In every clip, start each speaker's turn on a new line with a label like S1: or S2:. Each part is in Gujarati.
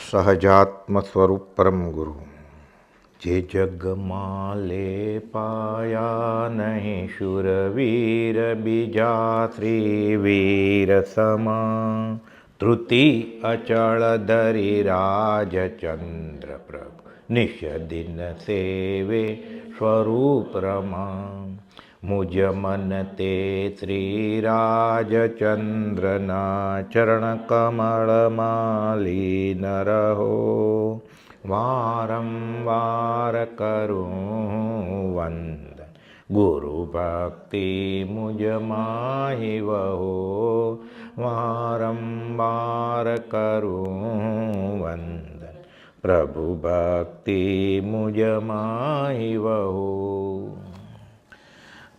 S1: સહજાત્મ સ્વરૂપ પરમ ગુરુ જે જગમાલે પાયા નહીં શુરવીર બીજા શ્રીવીર સમા ધૃતિ અચળ ધરી રાજચંદ્ર પ્રભુ નિષદિન સેવે સ્વરૂપ રમા મુજ મન તે શ્રી રાજચંદ્રના ચરણ કમળમાં લીન રહો વારંવાર કરું વંદન ગુરુ ભક્તિ મુજ માહી વહો વારંવાર કરું વંદન પ્રભુ ભક્તિ મુજ માહી વહો.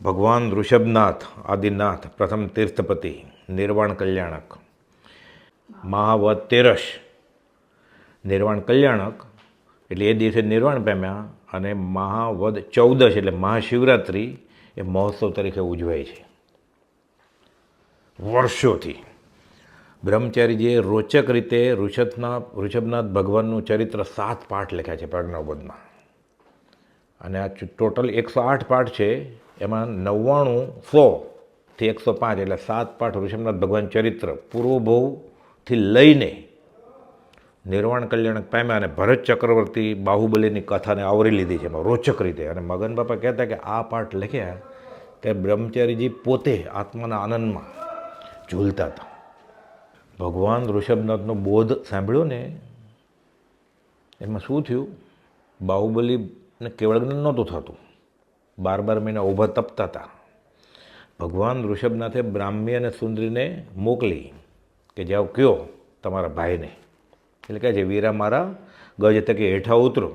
S1: ભગવાન ઋષભનાથ આદિનાથ પ્રથમ તીર્થપતિ નિર્વાણ કલ્યાણક મહાવદ તેરસ નિર્વાણ કલ્યાણક એટલે એ દિવસે નિર્વાણ પામ્યા અને મહાવદ 14 એટલે મહાશિવરાત્રિ એ મહોત્સવ તરીકે ઉજવાય છે. વર્ષોથી બ્રહ્મચારીજીએ રોચક રીતે ઋષભનાથ ભગવાનનું ચરિત્ર 7 પાઠ લખ્યા છે પ્રજ્ઞાબોધમાં અને આ ટોટલ 108 પાઠ છે. એમાં 99-100થી 105 એટલે 7 પાઠ ઋષભનાથ ભગવાન ચરિત્ર પૂર્વભવથી લઈને નિર્વાણ કલ્યાણક પામ્યા અને ભરત ચક્રવર્તી બાહુબલીની કથાને આવરી લીધી છે એમાં રોચક રીતે. અને મગન બાપા કહેતા કે આ પાઠ લખ્યા કે બ્રહ્મચારીજી પોતે આત્માના આનંદમાં ઝૂલતા હતા. ભગવાન ઋષભનાથનો બોધ સાંભળ્યો ને એમાં શું થયું, બાહુબલીને કેવળ જ્ઞાન નહોતું થતું, 12 મહિના ઊભા તપતા હતા. ભગવાન ઋષભનાથે બ્રાહ્મી અને સુંદરીને મોકલી કે જાઓ કયો તમારા ભાઈને, એટલે કહે છે વીરા મારા ગજ તકે હેઠા ઉતરો.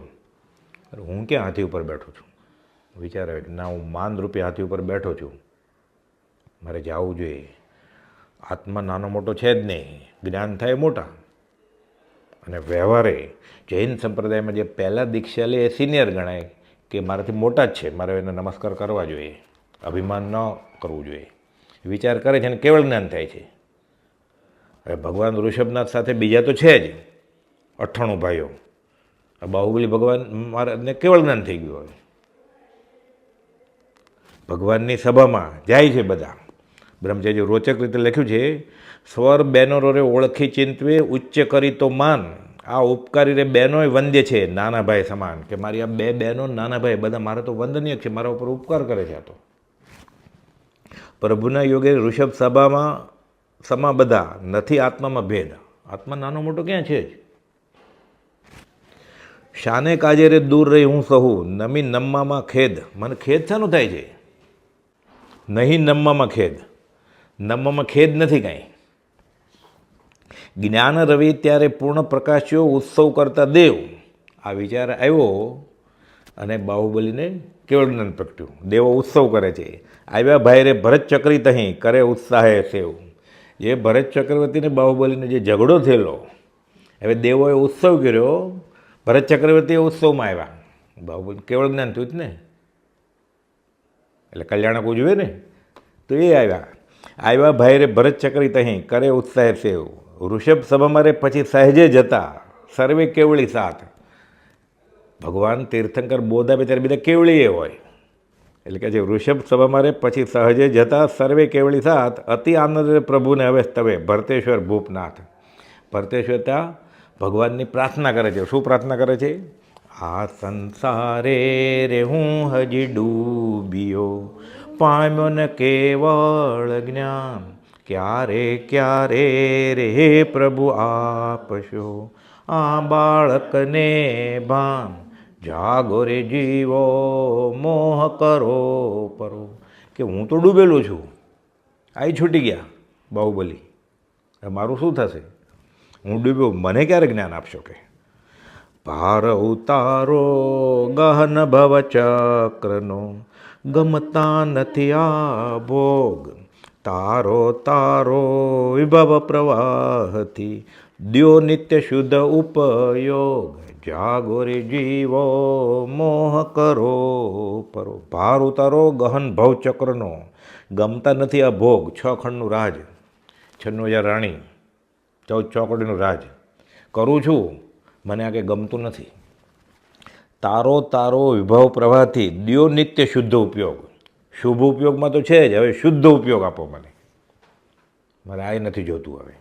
S1: હું ક્યાં હાથી ઉપર બેઠો છું? વિચારે કે ના, હું માનરૂપી હાથી ઉપર બેઠો છું, મારે જવું જોઈએ. આત્મા નાનો મોટો છે જ નહીં, જ્ઞાન થાય મોટા. અને વ્યવહારે જૈન સંપ્રદાયમાં જે પહેલાં દીક્ષા લે એ સિનિયર ગણાય કે મારાથી મોટા જ છે, મારે એને નમસ્કાર કરવા જોઈએ, અભિમાન ન કરવું જોઈએ. વિચાર કરે છે અને કેવળ જ્ઞાન થાય છે. હવે ભગવાન ઋષભનાથ સાથે બીજા તો છે જ 98 ભાઈઓ. બાહુબલી ભગવાન મારાને કેવળ જ્ઞાન થઈ ગયું. હવે ભગવાનની સભામાં જાય છે બધા. બ્રહ્મચારી રોચક રીતે લખ્યું છે, સ્વર બેનરો રે ઓળખી ચિંતવે ઉચ્ચ કરી તો માન. આ ઉપકારી રે બહેનોય વંદ્ય છે નાના ભાઈ સમાન. કે મારી આ 2 બહેનો નાના ભાઈ બધા મારા તો વંદનીય છે, મારા ઉપર ઉપકાર કરે છે. આ તો પ્રભુના યોગે ઋષભ સભામાં સમા બધા નથી આત્મામાં ભેદ. આત્મા નાનો મોટો ક્યાં છે જ. શાને કાજે રે દૂર રહી હું સહુ નમી નમ્મામાં ખેદ. મને ખેદ શાનું થાય છે? નહીં નમ્મામાં ખેદ. નમ્મામાં ખેદ નથી કાંઈ. જ્ઞાન રવિ ત્યારે પૂર્ણ પ્રકાશ્યો ઉત્સવ કરતા દેવ. આ વિચાર આવ્યો અને બાહુબલીને કેવળ જ્ઞાન પ્રગટ્યું. દેવો ઉત્સવ કરે છે. આવ્યા ભાઈ રે ભરત ચક્રી તહીં કરે ઉત્સાહે સેવ. જે ભરત ચક્રવર્તીને બાહુબલીને જે ઝઘડો થયેલો, હવે દેવોએ ઉત્સવ કર્યો, ભરત ચક્રવર્તીએ ઉત્સવમાં આવ્યા. બાહુબલી કેવળ જ્ઞાન થયું જ ને, એટલે કલ્યાણક ઉજવે ને, તો એ આવ્યા ભાઈ રે ભરત ચક્રી તહીં કરે ઉત્સાહે સેવ. ઋષભ સભામાં રે પછી સહેજે જતા સર્વે કેવળી સાથ. ભગવાન તીર્થંકર બોધ આપે ત્યારે બધા કેવળીએ હોય, એટલે કે જે ઋષભ સભામાં રે પછી સહજે જતા સર્વે કેવળી સાથ અતિ આનંદ પ્રભુને હવે સ્તવે ભરતેશ્વર ભૂપનાથ. ભરતેશ્વર ત્યાં ભગવાનની પ્રાર્થના કરે છે. શું પ્રાર્થના કરે છે? આ સંસારે રે હું હજી ડૂબ્યો પામ્યો ને કેવળ જ્ઞાન. ક્યારે ક્યારે રે પ્રભુ આપશો આ બાળકને ભાન. જાગો રે જીવો મોહ કરો પરો. કે હું તો ડૂબેલો છું, આઈ છૂટી ગયા બાહુબલી, મારું શું થશે? હું ડૂબ્યો, મને ક્યારે જ્ઞાન આપશો? કે ભાર ઉતારો ગહન ભવ ચક્રનો ગમતા નથી આ ભોગ. તારો તારો વિભવ પ્રવાહથી દ્યો નિત્ય શુદ્ધ ઉપયોગ. જાગો રે જીવો મોહ કરો પરો. ભાર ઉતારો ગહન ભવચક્રનો, ગમતા નથી આ ભોગ. 6 ખંડનું રાજ, 96,000 રાણી, 14 ચોકડીનું રાજ કરું છું, મને આ કંઈ ગમતું નથી. તારો તારો વિભાવ પ્રવાહથી દ્યો નિત્ય શુદ્ધ ઉપયોગ. શુભ ઉપયોગમાં તો છે જ, હવે શુદ્ધ ઉપયોગ આપો મને, મારે આ નથી જોતું હવે.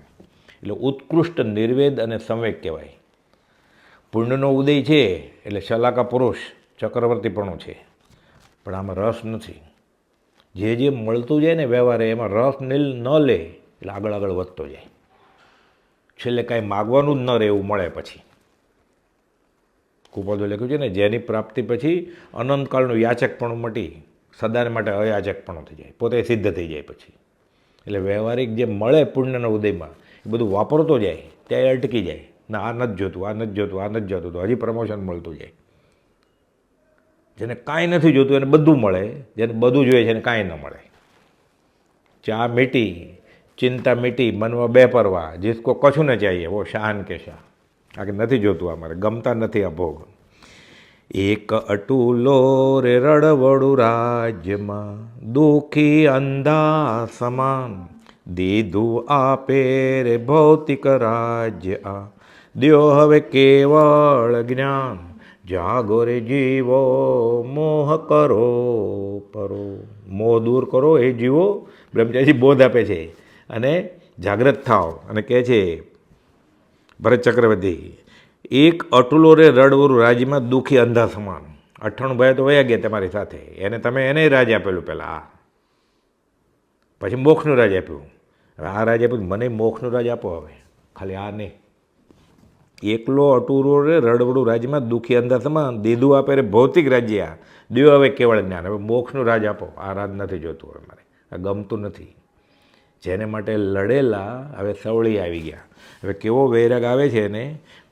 S1: એટલે ઉત્કૃષ્ટ નિર્વેદ અને સંવેગ કહેવાય. પુણ્યનો ઉદય છે એટલે શલાકા પુરુષ ચક્રવર્તીપણું છે, પણ આમાં રસ નથી. જે મળતું જાય ને વ્યવહારે એમાં રસ ન લે એટલે આગળ આગળ વધતો જાય. છેલ્લે કાંઈ માગવાનું જ ન રહે એવું મળે પછી. કુપોદો લખ્યું છે ને, જેની પ્રાપ્તિ પછી અનંતકાળનું યાચકપણું મટી સદાને માટે અયાચકપણું થઈ જાય, પોતે સિદ્ધ થઈ જાય પછી. એટલે વ્યવહારિક જે મળે પુણ્યના ઉદયમાં એ બધું વાપરતો જાય, ત્યાં અટકી જાય. ના આ નથી જોતું, આ નથી જોતું, આ નથી જોતું, તો હજી પ્રમોશન મળતું જાય. જેને કાંઈ નથી જોતું એને બધું મળે, જેને બધું જોઈએ છે એને કાંઈ ન મળે. ચા મીઠી, ચિંતા મીઠી, મનમાં બેપરવા, જીસકો કશું ન ચાહીએ વો શાન કે શાહ. આ કે નથી જોતું, અમારે ગમતા નથી આ ભોગ. એક અટુલો રે રડવડું રાજ્યમાં દુઃખી અંધા સમાન, દીધું આપે રે ભૌતિક રાજ્ય આ, દ્યો હવે કેવળ જ્ઞાન, જાગો રે જીવો મોહ કરો પરો. મોહ દૂર કરો એ જીવો, બ્રહ્મચારી બોધ આપે છે. અને જાગ્રત થાવ અને કહે છે ભરત ચક્રવર્તી, એક અટુલો રે રડવરું રાજ્યમાં દુઃખી અંધા સમાન. 98 ભાઈ તો વયા ગયા તમારી સાથે, તમે એને રાજ આપેલું પહેલાં, પછી મોક્ષનું રાજ આપ્યું. હવે આ રાજ આપ્યું, મને મોક્ષનું રાજ આપો હવે, ખાલી આ નહીં. એકલો અટુરો રે રડવડું રાજ્યમાં દુઃખી અંધા સમાન, દીધું આપે રે ભૌતિક રાજ્ય આ, દ્યો હવે કેવળ જ્ઞાન. હવે મોક્ષનું રાજ આપો, આ રાજ નથી જોતું હવે મારે, આ ગમતું નથી. જેને માટે લડેલા હવે સવળી આવી ગયા. હવે કેવો વૈરાગ આવે છે એને,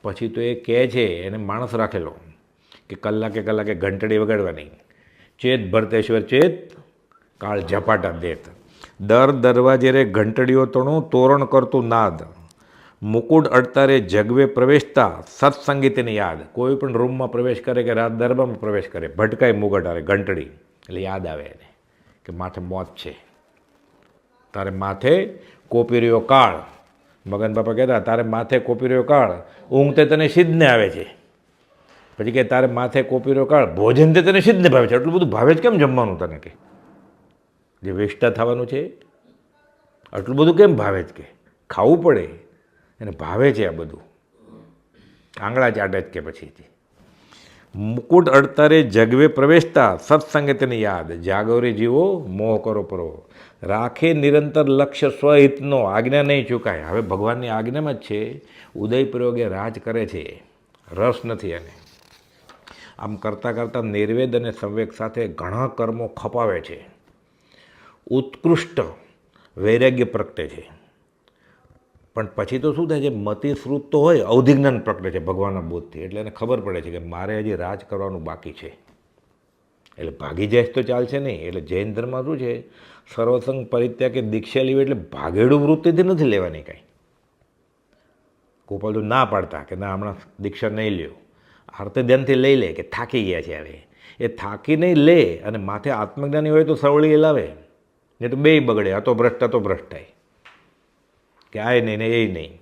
S1: પછી તો એ કહે છે, એને માણસ રાખેલો કે કલાકે કલાકે ઘંટડી વગાડવાની. ચેત ભરતેશ્વર ચેત, કાળ ઝપાટા દેત. દર દરવાજે રે ઘંટડીઓ તણું, તોરણ કરતું નાદ. મુકુટ અડતારે જગવે પ્રવેશતા, સત્સંગીતની યાદ. કોઈ પણ રૂમમાં પ્રવેશ કરે કે રાત દરબારમાં પ્રવેશ કરે, ભટકાય મુગટ અરે ઘંટડી, એટલે યાદ આવે એને કે માથે મોત છે. તારે માથે કોપીર્યો કાળ. મગન બાપા કહેતા, તારે માથે કોપીર્યો કાળ, ઊંઘ તે તને સિદ્ધને આવે છે. પછી કે તારે માથે કોપીર્યો કાળ, ભોજન તે તને સિદ્ધને ભાવે છે. એટલું બધું ભાવે જ કેમ જમવાનું તને? કે જે વેસ્ટા થવાનું છે આટલું બધું કેમ ભાવે જ? કે ખાવું પડે, એને ભાવે છે આ બધું, આંગળા ચાટે જ કે પછી. મુકુટ અડતારે જગવે પ્રવેશતા, સત્સંગતની યાદ, જાગવરી જીવો મોહ કરો પરો. રાખે નિરંતર લક્ષ્ય સ્વહિતનો, આજ્ઞા નહીં ચૂકાય. હવે ભગવાનની આજ્ઞામાં જ છે, ઉદય પ્રયોગે રાજ કરે છે, રસ નથી એને. આમ કરતાં કરતાં નિર્વેદ અને સંવેગ સાથે ઘણા કર્મો ખપાવે છે. ઉત્કૃષ્ટ વૈરાગ્ય પ્રગટે છે. પણ પછી તો શું થાય છે, મતિશ્રુત તો હોય, અવધિજ્ઞાન પ્રગટે છે ભગવાનના બોધથી. એટલે એને ખબર પડે છે કે મારે હજી રાજ કરવાનું બાકી છે. એટલે ભાગી જાય તો ચાલશે નહીં. એટલે જૈન ધર્મમાં શું છે, સર્વસંગ પરિત્યાગ કે દીક્ષા લેવી એટલે ભાગેડું વૃત્તિથી નથી લેવાની કાંઈ. ગોપાલ તો ના પાડતા કે ના હમણાં દીક્ષા નહીં લ્યો, આરતે ધ્યાનથી લઈ લે કે થાકી ગયા છે. હવે એ થાકી નહીં લે અને માથે આત્મજ્ઞાની હોય તો સવળી એ લાવે, નહીં તો બેય બગડે. હતો ભ્રષ્ટ થાય કે આય નહીં ને એ નહીં.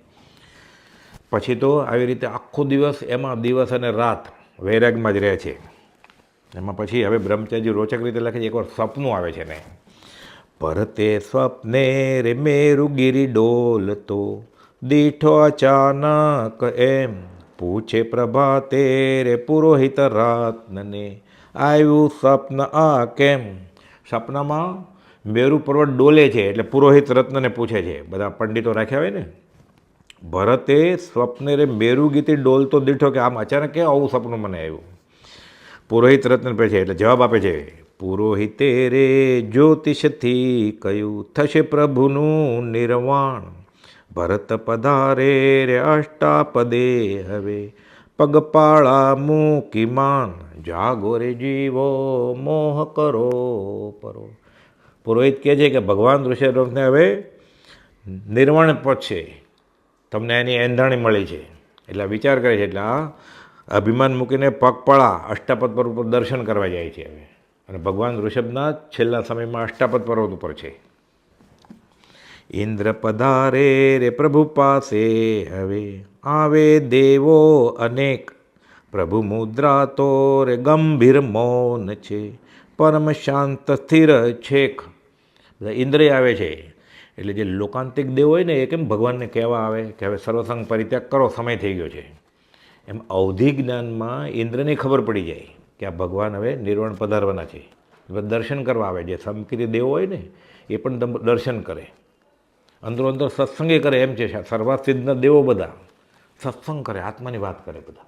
S1: પછી તો આવી રીતે આખો દિવસ એમાં દિવસ અને રાત વૈરાગમાં જ રહે છે. એમાં પછી હવે બ્રહ્મચારી રોચક રીતે લખે છે, એકવાર સપનું આવે છે ને, ભરતે સ્વપ્ને રે મેરુગીરી ડોલતો, દીઠો અચાનક એમ, પૂછે પ્રભાતે રે પુરોહિત રાતને, આવ્યું સ્વપ્ન આ કેમ. સપનામાં મેરુ પર્વત ડોલે છે એટલે પુરોહિત રત્નને પૂછે છે, બધા પંડિતો રાખ્યા હોય ને. ભરતે સ્વપ્ને રે મેરુ ગીતી ડોલતો દીઠો, કે આમ અચાનક કે આવું સપનું મને આવ્યું. પુરોહિત રત્ન પૂછે એટલે જવાબ આપે છે, પુરોહિતે રે જ્યોતિષથી કહ્યું, થશે પ્રભુનું નિર્વાણ. ભરત પધારે રે અષ્ટાપદે હવે, પગપાળા મૂકી માન, જાગો રે જીવો મોહ કરો પરો. પુરોહિત કહે છે કે ભગવાન ઋષભને હવે નિર્વાણ પહોંચશે, તમને એની એંધાણી મળી છે. એટલે વિચાર કરે છે. એટલે આ અભિમાન મૂકીને પગપાળા અષ્ટાપદ પર્વત ઉપર દર્શન કરવા જાય છે હવે. અને ભગવાન ઋષભના છેલ્લા સમયમાં અષ્ટાપદ પર્વત ઉપર છે. ઇન્દ્ર પધારે રે પ્રભુ પાસે હવે, આવે દેવો અનેક, પ્રભુ મુદ્રા તો રે ગંભીર મૌન છે, પરમ શાંત સ્થિર છેક. બધા ઇન્દ્રિય આવે છે, એટલે જે લોકાંતિક દેવ હોય ને એ કેમ ભગવાનને કહેવા આવે કે હવે સર્વસંગ પરિત્યાગ કરો, સમય થઈ ગયો છે. એમ અવધિ જ્ઞાનમાં ઇન્દ્રને ખબર પડી જાય કે આ ભગવાન હવે નિર્વાણ પધારવાના છે. દર્શન કરવા આવે, જે સંકિત દેવ હોય ને એ પણ દર્શન કરે, અંદરો અંદર સત્સંગે કરે. એમ છે સર્વાસિદ્ધના દેવો બધા સત્સંગ કરે, આત્માની વાત કરે બધા.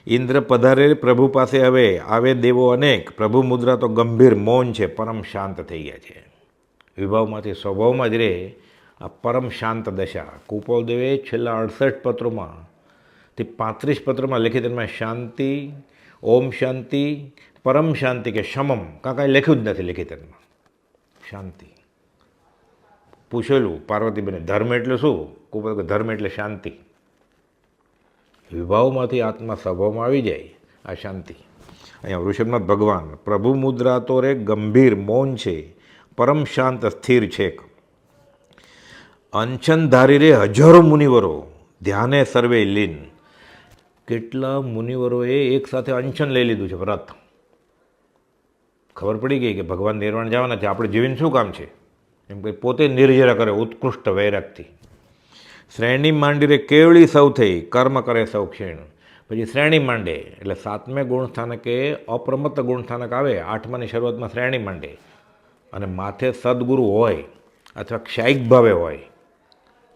S1: ઇન્દ્ર પધારે પ્રભુ પાસે હવે આવે દેવો અનેક, પ્રભુ મુદ્રા તો ગંભીર મૌન છે, પરમ શાંત થઈ ગયા છે. વિભાવમાંથી સ્વભાવમાં જ રહે આ પરમ શાંત દશા. કુપોલદેવે છેલ્લા 68 પત્રોમાં તે 35 પત્રોમાં લખી તેમાં શાંતિ, ઓમ શાંતિ, પરમ શાંતિ કે શમમ કાંઈ લખ્યું જ નથી લેખિતનમાં. શાંતિ પૂછેલું પાર્વતીબેને, ધર્મ એટલે શું? કુપોલ કે ધર્મ એટલે શાંતિ. વિભાવમાંથી આત્મા સ્વભાવમાં આવી જાય આ શાંતિ. અહીંયા વૃષભનાથ ભગવાન પ્રભુ મુદ્રા તો રે ગંભીર મૌન છે, પરમ શાંત સ્થિર છેક. અંચન ધારી રે હજારો મુનિવરો, ધ્યાને સર્વે લીન. કેટલા મુનિવરોએ એક સાથે અંચન લઈ લીધું છે, વ્રત. ખબર પડી ગઈ કે ભગવાન નિર્વાણ જવાના છે, આપણે જીવીને શું કામ છે, એમ કંઈ પોતે નિર્જરા કરે ઉત્કૃષ્ટ વૈરાગથી. શ્રેણી માંડી રે કેવળી સૌ થઈ, કર્મ કરે સૌ ક્ષીણ. પછી શ્રેણી માંડે એટલે 7મે ગુણસ્થાનકે અપ્રમત્ત ગુણસ્થાનક આવે, 8માની શરૂઆતમાં શ્રેણી માંડે, અને માથે સદગુરુ હોય અથવા ક્ષાયિક ભાવે હોય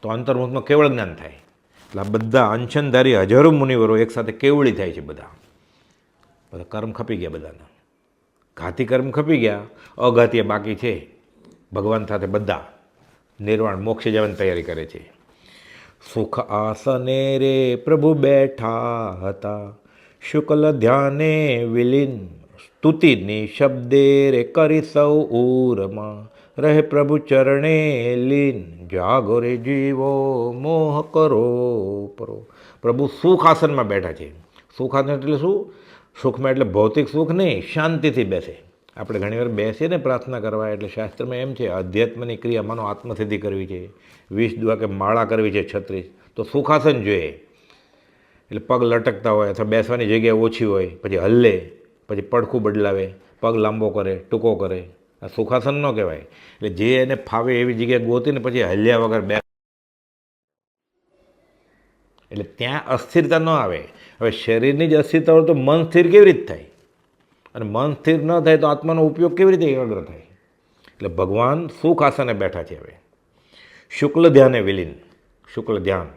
S1: તો અંતર્મુખમાં કેવળ જ્ઞાન થાય. એટલે આ બધા અંશનધારી હજારો મુનિવરો એકસાથે કેવળી થાય છે. બધા કર્મ ખપી ગયા, બધાના ઘાતી કર્મ ખપી ગયા, અઘાતીય બાકી છે. ભગવાન સાથે બધા નિર્વાણ મોક્ષે જવાની તૈયારી કરે છે. સુખ આસને રે પ્રભુ બેઠા હતા, શુક્લ ધ્યાને વિલીન. સ્તુતિની શબ્દે રે કરી સૌ ઉરમાં, રહે પ્રભુ ચરણે લીન. જાગો રે જીવો મોહ કરો પરો. પ્રભુ સુખ આસનમાં બેઠા છે. સુખ આસન એટલે શું? સુખમાં એટલે ભૌતિક સુખ નહીં, શાંતિથી બેસે. આપણે ઘણીવાર બેસીએ ને પ્રાર્થના કરવા, એટલે શાસ્ત્રમાં એમ છે અધ્યાત્મની ક્રિયા, માનો આત્મસિદ્ધિ કરવી છે, 20 દુઆ કે માળા કરવી છે 36, તો સુખાસન જોઈએ. એટલે પગ લટકતા હોય અથવા બેસવાની જગ્યા ઓછી હોય, પછી હલ્લે, પછી પડખું બદલાવે, પગ લાંબો કરે, ટૂંકો કરે, આ સુખાસન ન કહેવાય. એટલે જે એને ફાવે એવી જગ્યા ગોતીને પછી હલ્યા વગર બે, એટલે ત્યાં અસ્થિરતા ન આવે. હવે શરીરની જ અસ્થિરતા હોય તો મન સ્થિર કેવી રીતે થાય? અને મન સ્થિર ન થાય તો આત્માનો ઉપયોગ કેવી રીતે એકાગ્ર થાય? એટલે ભગવાન સુખ આસને બેઠા છે. હવે શુક્લ ધ્યાને વિલીન, શુક્લ ધ્યાન.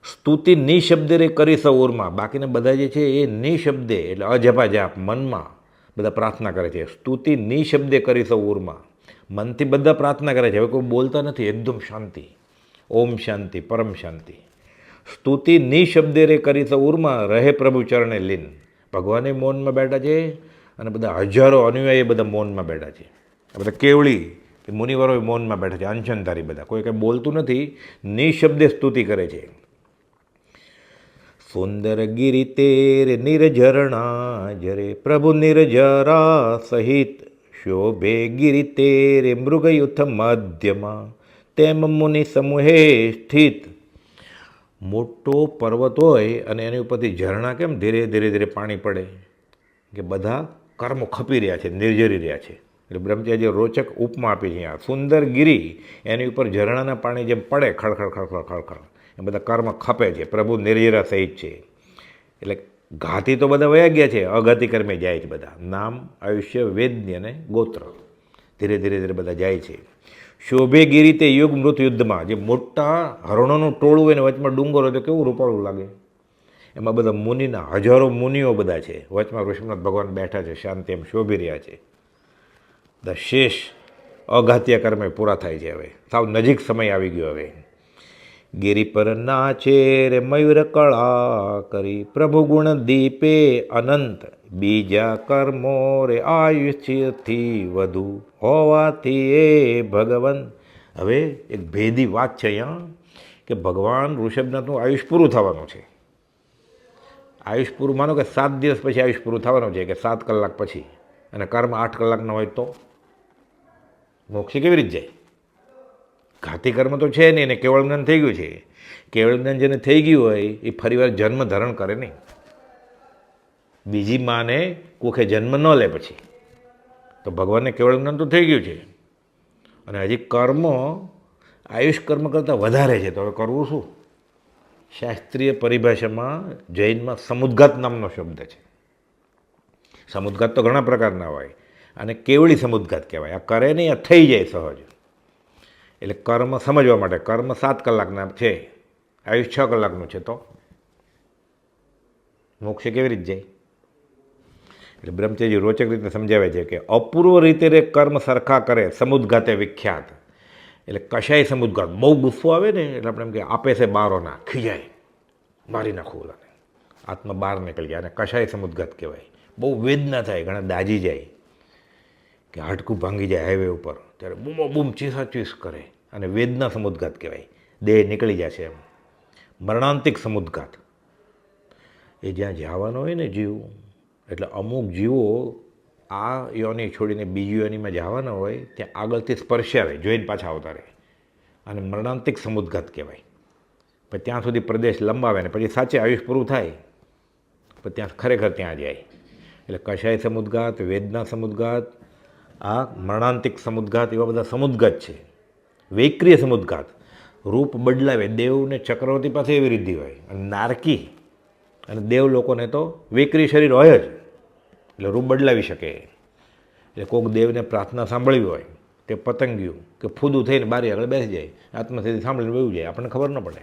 S1: સ્તુતિ નિશબ્દે રે કરી સૌરમાં. બાકીના બધા જે છે એ નિશબ્દે એટલે અજપા જાપ, મનમાં બધા પ્રાર્થના કરે છે. સ્તુતિ નિશબ્દે કરી સૌરમાં, મનથી બધા પ્રાર્થના કરે છે. હવે કોઈ બોલતા નથી, એકદમ શાંતિ, ઓમ શાંતિ, પરમ શાંતિ. સ્તુતિ નિશબ્દે રે કરી સૌરમાં, રહે પ્રભુ ચરણે લીન. ભગવાને મૌનમાં બેઠા છે અને બધા હજારો અનુયાયી બધા મૌનમાં બેઠા છે. આ બધા કેવળી મુનિવરો મૌનમાં બેઠા છે, અંશનધારી બધા, કોઈ કંઈ બોલતું નથી, નિશબ્દે સ્તુતિ કરે છે. સુંદર ગિરી તેરે નિર્ઝરણા જરે, પ્રભુ નિર્જરા સહિત. શોભે ગિરી તેરે મૃગયુથ મધ્યમાં, તેમ મુનિ સમૂહે સ્થિત. મોટો પર્વત હોય અને એની ઉપરથી ઝરણા કેમ ધીરે ધીરે ધીરે પાણી પડે, કે બધા કર્મો ખપી રહ્યા છે, નિર્જરી રહ્યા છે. એટલે બ્રહ્મચારી રોચક ઉપમા આપી છે અહીંયા. સુંદર ગિરી, એની ઉપર ઝરણાના પાણી જેમ પડે ખળખળ ખળખળ ખળખળ, એ બધા કર્મ ખપે છે. પ્રભુ નિર્જરા સહિત છે. એટલે ઘાતી તો બધા વયા ગયા છે, અઘાતી કર્મે જાય છે બધા. નામ, આયુષ્ય, વેદ્ય અને ગોત્ર, ધીરે ધીરે ધીરે બધા જાય છે. શોભે ગિરી તે યુગ મૃત યુદ્ધમાં. જે મોટા હરણોનું ટોળું હોય ને વચમાં ડુંગર હોય તો કેવું રૂપાળું લાગે. એમાં બધા મુનિના હજારો મુનિઓ બધા છે, વચમાં ઋષભનાથ ભગવાન બેઠા છે, શાંતિ એમ શોભી રહ્યા છે. બધા શેષ અઘાત્ય કર્મે પૂરા થાય છે. હવે સાવ નજીક સમય આવી ગયો. હવે ગિરી પર નાચે રે મયુર કળા કરી, પ્રભુ ગુણ દીપે અનંત. બીજા કર્મો રે આયુષ્યથી વધુ, હોવાથી એ ભગવન. હવે એક ભેદી વાત છે અહીંયા, કે ભગવાન ઋષભનાથનું આયુષ પૂરું થવાનું છે. આયુષ પૂરું માનો કે 7 દિવસ પછી આયુષ પૂરું થવાનું છે, કે 7 કલાક પછી, અને કર્મ 8 કલાકના હોય તો મોક્ષે કેવી રીતે જાય? ઘાતી કર્મ તો છે નહીં, એને કેવળ જ્ઞાન થઈ ગયું છે. કેવળ જ્ઞાન જેને થઈ ગયું હોય એ ફરીવાર જન્મ ધારણ કરે નહીં. બીજી માને કોખે જન્મ ન લે પછી તો ભગવાનને કેવળ જ્ઞાન તો થઈ ગયું છે, અને હજી કર્મ આયુષ કર્મ કરતાં વધારે છે. તો હવે કરવું શું? શાસ્ત્રીય પરિભાષામાં જૈનમાં સમુદ્ઘાત નામનો શબ્દ છે. સમુદ્ઘાત તો ઘણા પ્રકારના હોય, અને કેવળી સમુદ્ઘાત કહેવાય. આ કરે નહીં, આ થઈ જાય સહજ. એટલે કર્મ સમજવા માટે, કર્મ 7 કલાકના છે, આયુષ 6 કલાકનું છે, તો મોક્ષે કેવી રીતે જાય? એટલે બ્રહ્મચર્ય રોચક રીતે સમજાવે છે કે અપૂર્વ રીતે રે કર્મ સરખા કરે સમુદ્ઘાતે વિખ્યાત. એટલે કશાય સમુદ્ઘાત, બહુ ગુસ્સો આવે ને એટલે આપણે એમ કે આપે છે બારોના, ખીજાય, મારી નાખવું ઓલાને, આત્મા બહાર નીકળી જાય, અને કશાય સમુદ્ઘાત કહેવાય. બહુ વેદના થાય, ઘણા દાજી જાય કે હાડકું ભાંગી જાય હાઈવે ઉપર, ત્યારે બૂમો બૂમ ચીસાચીસ કરે, અને વેદના સમુદ્ઘાત કહેવાય. દેહ નીકળી જાય છે એમ. મરણાંતિક સમુદ્ઘાત એ જ્યાં જવાનો હોય ને જીવ, એટલે અમુક જીવો આ યોની છોડીને બીજી યોનીમાં જવાના હોય ત્યાં આગળથી સ્પર્શ આવે, જોઈને પાછા આવતા રહે, અને મરણાંતિક સમુદ્ઘાત કહેવાય. પછી ત્યાં સુધી પ્રદેશ લંબાવે ને પછી સાચે આયુષ પૂરું થાય પછી ત્યાં ખરેખર ત્યાં જાય. એટલે કશાય સમુદ્ઘાત, વેદના સમુદ્ઘાત, આ મરણાંતિક સમુદ્ઘાત, એવા બધા સમુદ્ઘાત છે. વૈક્રિય સમુદ્ઘાત, રૂપ બદલાવે. દેવને ચક્રવર્તી પાસે એવી રીતિ હોય, અને નારકી અને દેવ લોકોને તો વૈક્રી શરીર હોય જ, એટલે રૂપ બદલાવી શકે. એટલે કોઈક દેવને પ્રાર્થના સાંભળવી હોય તે પતંગિયું કે ફૂદું થઈને બારી આગળ બેસી જાય, આત્મસ્થિતિ સાંભળીને વયું જાય, આપણને ખબર ન પડે.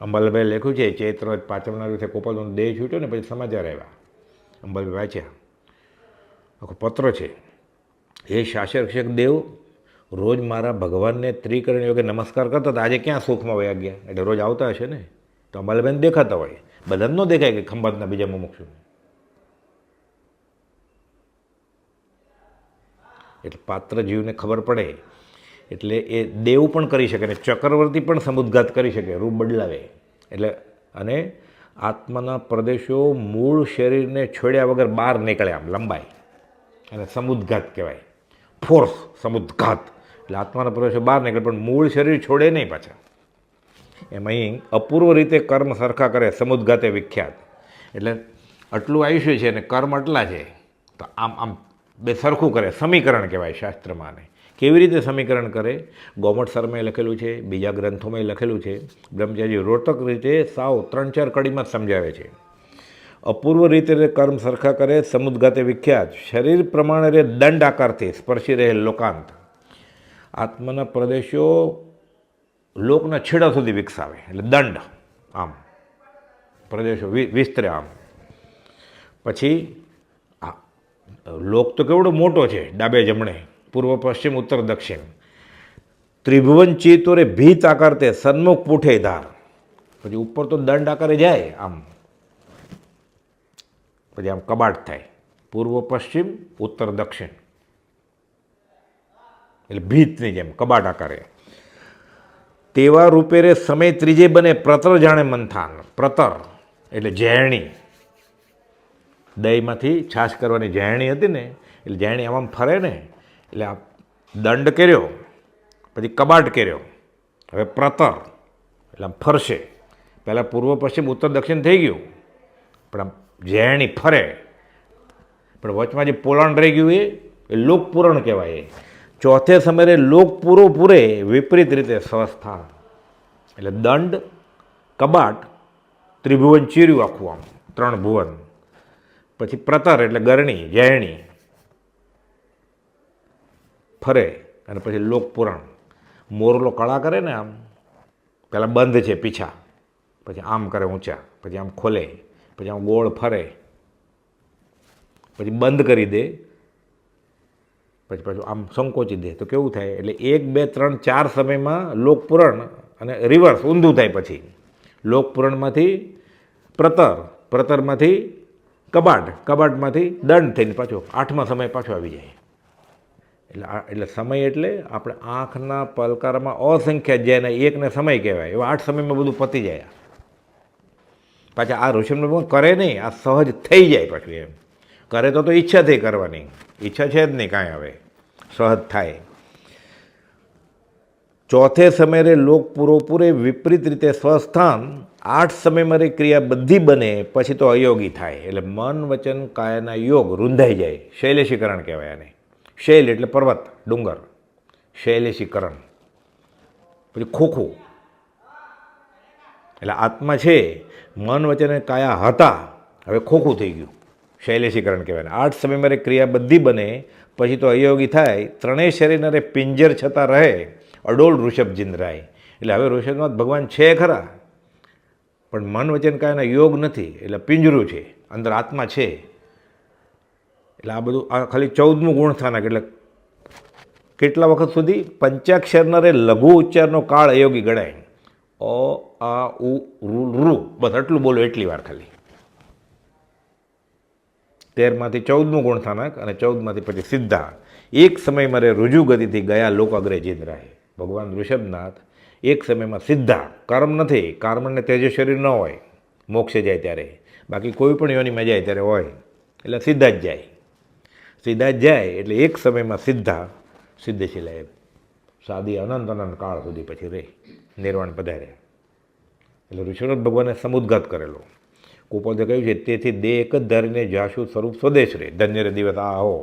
S1: અંબાલાભાઈ લખ્યું છે ચૈત્ર 5મના દિવસે ગોપાલનો દેહ છૂટ્યો ને પછી સમાચાર આવ્યા, અંબાલાભાઈ વાંચ્યા, આખો પત્ર છે. એ શાસક દેવ રોજ મારા ભગવાનને ત્રિકરણ યોગે નમસ્કાર કરતા હતા, આજે ક્યાં સુખમાં વયા ગયા? એટલે રોજ આવતા હશે ને, તો અંબાલાભાઈને દેખાતા હોય. બધાને ન દેખાય કે ખંભાતના બીજા મુમુક્ષુ. એટલે પાત્ર જીવને ખબર પડે એટલે એ દેવ પણ કરી શકે ને ચક્રવર્તી પણ સમુદ્ઘાત કરી શકે, રૂપ બદલાવે. એટલે અને આત્માના પ્રદેશો મૂળ શરીરને છોડ્યા વગર બહાર નીકળે, આમ લંબાય, અને સમુદ્ઘાત કહેવાય. ફોર્સ સમુદ્ઘાત એટલે આત્માના પ્રદેશો બહાર નીકળે પણ મૂળ શરીર છોડે નહીં પાછા. એમ અહીં અપૂર્વ રીતે કર્મ સરખા કરે સમુદ્ઘાતે વિખ્યાત. એટલે આટલું આયુષ્ય છે અને કર્મ આટલા છે, તો આમ આમ બે સરખું કરે, સમીકરણ કહેવાય શાસ્ત્રમાં. ને કેવી રીતે સમીકરણ કરે? ગૌમઠ શર્માએ લખેલું છે, બીજા ગ્રંથોમાં લખેલું છે. બ્રહ્મચારી રોચક રીતે સાવ 3-4 કડીમાં જ સમજાવે છે. અપૂર્વ રીતે કર્મ સરખા કરે સમુદ્ઘાતે વિખ્યાત. શરીર પ્રમાણે રે દંડ આકારથી સ્પર્શી રહે લોકાંત. આત્માના પ્રદેશો લોકના છેડા સુધી વિકસાવે, એટલે દંડ આમ પ્રદેશો વિસ્તરે આમ. પછી આ લોક તો કેવડો મોટો છે, ડાબે જમણે, પૂર્વ પશ્ચિમ ઉત્તર દક્ષિણ. ત્રિભુવન ચિત્તોરે ભીત આકાર તે સન્મુખ પૂઠે ધાર. પછી ઉપર તો દંડ આકારે જાય આમ, પછી આમ કબાટ થાય, પૂર્વ પશ્ચિમ ઉત્તર દક્ષિણ, એટલે ભીતની જેમ કબાટ આકારે. તેવા રૂપે રે સમય ત્રીજે બને પ્રતર જાણે મંથાન. પ્રતર એટલે ઝેરણી, દહીંમાંથી છાશ કરવાની ઝેરણી હતી ને, એટલે ઝેરણી આમ ફરે ને, એટલે આ દંડ કર્યો, પછી કબાટ કર્યો, હવે પ્રતર એટલે આમ ફરશે. પહેલાં પૂર્વ પશ્ચિમ ઉત્તર દક્ષિણ થઈ ગયું, પણ આમ ઝેરણી ફરે, પણ વચમાં જે પોલાણ રહી ગયું એ લોકપૂરણ કહેવાય. ચોથે સમયે લોક પૂરો પૂરે વિપરીત રીતે સ્વસ્થાન. એટલે દંડ, કબાટ, ત્રિભુવન ચીર્યું આખું આમ, 3 ભુવન. પછી પ્રતર એટલે ગરણી, ઝેરણી ફરે, અને પછી લોકપુરાણ. મોરલો કળા કરે ને આમ, પહેલાં બંધ છે પીછા, પછી આમ કરે ઊંચા, પછી આમ ખોલે, પછી આમ ગોળ ફરે, પછી બંધ કરી દે, પછી પાછું આમ સંકોચી દે, તો કેવું થાય? એટલે 1, 2, 3, 4 સમયમાં લોકપુરણ અને રિવર્સ ઊંધું થાય. પછી લોકપુરણમાંથી પ્રતર, પ્રતરમાંથી કબાટ, કબાટમાંથી દંડ થઈને પાછો 8મા સમય પાછો આવી જાય. એટલે સમય એટલે આપણે આંખના પલકારામાં અસંખ્ય જેને એકને સમય કહેવાય, એવા 8 સમયમાં બધું પતી જાય. પાછા આ ઋષિમુનિ કરે નહીં, આ સહજ થઈ જાય. પાછું એમ કરે તો ઈચ્છાથી કરવાની, ઈચ્છા છે જ નહીં કાંઈ, હવે સહજ થાય. ચોથે સમયે લોક પૂરેપૂરે વિપરીત રીતે સ્વસ્થાન, 8 સમયમાં ક્રિયા બધી બને પછી તો અયોગી થાય. એટલે મન વચન કાયાના યોગ રૂંધાઈ જાય. શૈલેષીકરણ કહેવાય આને. શૈલ એટલે પર્વત, ડુંગર, શૈલેષીકરણ. પછી ખોખું એટલે આત્મા છે, મન વચન અને કાયા હતા, હવે ખોખું થઈ ગયું. શૈલેષીકરણ કહેવાય. 8 સમયમાં ક્રિયા બધી બને પછી તો અયોગી થાય. ત્રણેય શરીરના પિંજર છતાં રહે અડોલ ઋષભ જિંદ્રાય. એટલે હવે ઋષભનાથ ભગવાન છે ખરા, પણ મન વચન કાયાના યોગ નથી, એટલે પિંજરું છે, અંદર આત્મા છે. એટલે આ બધું આ ખાલી 14મું ગુણ સ્થાનક. એટલે કેટલા વખત સુધી? પંચાક્ષરના લઘુ ઉચ્ચારનો કાળ અયોગી ગણાય. અ આ ઉ રૂ બસ આટલું બોલો એટલી વાર ખાલી. 13માંથી 14મું ગુણ સ્થાનક અને 14માંથી પછી સિદ્ધા. એક સમયમાં રુજુ ગતિથી ગયા લોક અગ્રે જિંદ્રાય. ભગવાન ઋષભનાથ એક સમયમાં સીધા, કર્મ નથી, કર્મને તેજ શરીર ન હોય મોક્ષે જાય ત્યારે, બાકી કોઈ પણ યોનિમાં જાય ત્યારે હોય, એટલે સીધા જ જાય. સીધા જ જાય એટલે એક સમયમાં સીધા સિદ્ધશીલા સાદી અનંત અનંત કાળ સુધી પછી રહે, નિર્વાણ પધારે. એટલે ઋષભનાથ ભગવાને સમુદ્ઘાત કરેલો. કુપોદે કહ્યું છે, તેથી દેહ એક જ ધારીને જાશું સ્વરૂપ સ્વદેશ રે, ધન્ય રે દિવસ આ હો.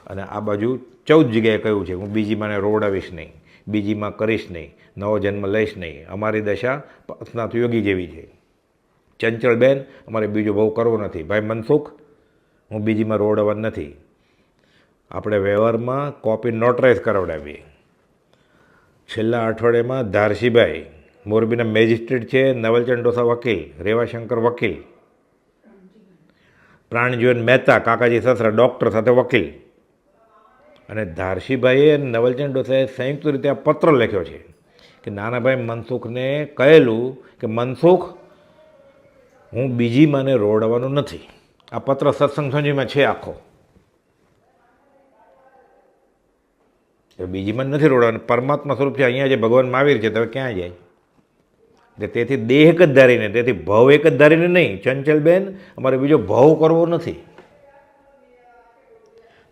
S1: અને આ બાજુ 14 જગ્યાએ કહ્યું છે, હું બીજીમાં રોવડાવીશ નહીં, બીજીમાં કરીશ નહીં, નવો જન્મ લઈશ નહીં, અમારી દશા પથનાથ યોગી જેવી છે. ચંચળબેન, અમારે બીજો બહુ કરવો નથી. ભાઈ મનસુખ, હું બીજીમાં રોવડાવવાનું નથી. આપણે વ્યવહારમાં કોપી નોટરાઇઝ કરાવડાવીએ. છેલ્લા અઠવાડિયામાં ધારસીભાઈ મોરબીના મેજિસ્ટ્રેટ છે, નવલચંદ ડોસા વકીલ, રેવાશંકર વકીલ, પ્રાણજીવન મહેતા કાકાજી સસરા ડૉક્ટર સાથે વકીલ, અને ધારસીભાઈએ અને નવલચંદ ડોસાએ સંયુક્ત રીતે આ પત્ર લખ્યો છે કે નાનાભાઈ મનસુખને કહેલું કે મનસુખ, હું બીજી માને રોવડાવવાનું નથી. આ પત્ર સત્સંગ સંજીમાં છે આખો. બીજીમાં નથી રોવડાવવાનું, પરમાત્મા સ્વરૂપ છે, અહીંયા જે ભગવાન મહાવીર છે, તમે ક્યાં જાય? એટલે તેથી દેહ એક જ ધારીને, તેથી ભવ એક જ ધારીને નહીં. ચંચલબેન, અમારે બીજો ભવ કરવો નથી.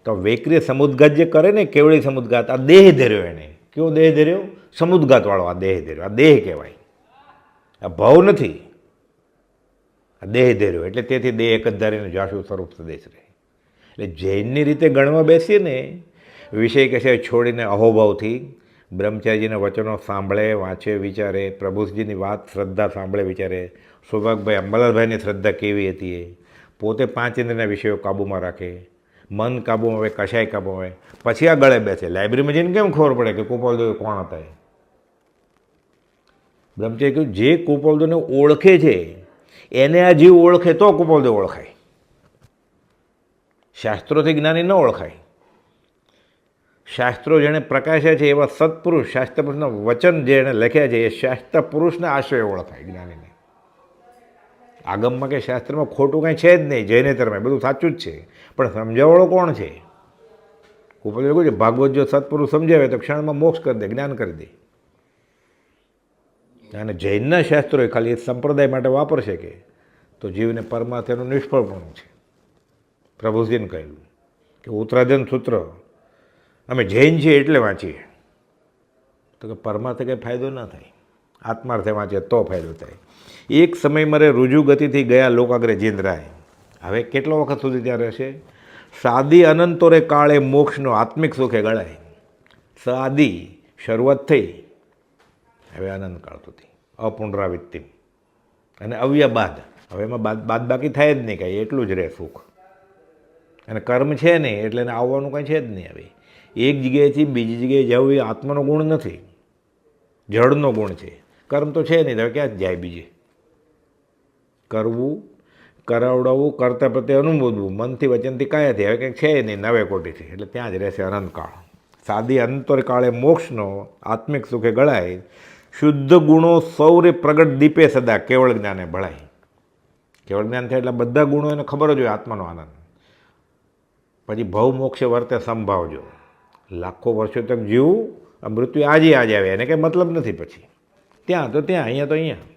S1: તો વૈક્રિય સમુદ્ઘાત જે કરે ને, કેવળી સમુદ્ઘાત, આ દેહ ધર્યો એને. કેવો દેહ ધર્યો? સમુદ્ઘાતવાળો આ દેહ ધર્યો. આ દેહ કહેવાય, આ ભવ નથી, આ દેહ ધર્યો. એટલે તેથી દેહ એક જ ધારીને જાશું સ્વરૂપ સ્વદેશ રહે. એટલે જૈનની રીતે ગણવા બેસીએ ને, વિષય કશે છોડીને અહોભાવથી બ્રહ્મચારીજીના વચનો સાંભળે, વાંચે, વિચારે, પ્રભુજીની વાત શ્રદ્ધા સાંભળે, વિચારે. સૌભાગભાઈ અંબાલાલભાઈની શ્રદ્ધા કેવી હતી એ, પોતે 5 ઇન્દ્રિયના વિષયો કાબૂમાં રાખે, મન કાબૂમાં હોય, કશાય કાબૂમાં હોય, પછી આ ગળે બેસે. લાઇબ્રેરીમાં જઈને કેમ ખબર પડે કે કુપાલદેવ કોણ હતા? બ્રહ્મચારી કહ્યું, જે કુપાલદેવને ઓળખે છે એને આ જીવ ઓળખે તો કુપાલદેવ ઓળખાય. શાસ્ત્રોથી જ્ઞાની ન ઓળખાય. શાસ્ત્રો જેણે પ્રકાશ્યા છે એવા સત્પુરુષ, શાસ્ત્ર પુરુષના વચન જેણે લખ્યા છે એ શાસ્ત્ર પુરુષને આશ્રય ઓળખાય જ્ઞાનીને. આગમમાં કે શાસ્ત્રમાં ખોટું કાંઈ છે જ નહીં, જૈનેતરમાં બધું સાચું જ છે, પણ સમજાવવાળો કોણ છે? ઉપર એવું છે, ભાગવત જો સત્પુરુષ સમજાવે તો ક્ષણમાં મોક્ષ કરી દે, જ્ઞાન કરી દે. અને જૈનના શાસ્ત્રો ખાલી સંપ્રદાય માટે વાપરશે તો જીવને પરમાર્થનું નિષ્ફળપણું છે. પ્રભુજીને કહ્યું કે ઉત્તરાધન સૂત્ર અમે જૈન છીએ એટલે વાંચીએ, તો કે પરમાર્થે કંઈ ફાયદો ના થાય, આત્માર્થે વાંચીએ તો ફાયદો થાય. એક સમય મારે રુજુ ગતિથી ગયા લોકાગ્રે જિંદ્રાય. હવે કેટલો વખત સુધી ત્યાં રહેશે? સાદી અનંતોરે કાળે મોક્ષનો આત્મિક સુખે ગળાય. સાદી શરૂઆત થઈ, હવે આનંદ કાળ સુધી અપુનરાવૃત્તિ અને અવ્યા બાદ. હવે એમાં બાદ બાકી થાય જ નહીં કાંઈ, એટલું જ રહે સુખ. અને કર્મ છે નહીં એટલે એને આવવાનું કાંઈ છે જ નહીં. હવે એક જગ્યાએથી બીજી જગ્યાએ જવું એ આત્માનો ગુણ નથી, જળનો ગુણ છે. કર્મ તો છે નહીં, હવે ક્યાં જાય બીજે? કરવું, કરાવડાવવું, કરતા પ્રત્યે અનુમોદવું, મનથી વચનથી કાયાથી, હવે કંઈક છે નહીં, નવે કોટીથી. એટલે ત્યાં જ રહેશે અનંતકાળ. સાદી અંતર કાળે મોક્ષનો આત્મિક સુખે ગળાય. શુદ્ધ ગુણો સૌરે પ્રગટ દીપે સદા કેવળ જ્ઞાને ભળાય. કેવળ જ્ઞાન થાય એટલે બધા ગુણો એને ખબર જ હોય આત્માનો આનંદ. પછી ભવ મોક્ષે વર્તે સંભાવજો. લાખો વર્ષો તક જીવું, મૃત્યુ આજે આવે, એને કંઈ મતલબ નથી. પછી ત્યાં તો ત્યાં, અહીંયા તો અહીંયા.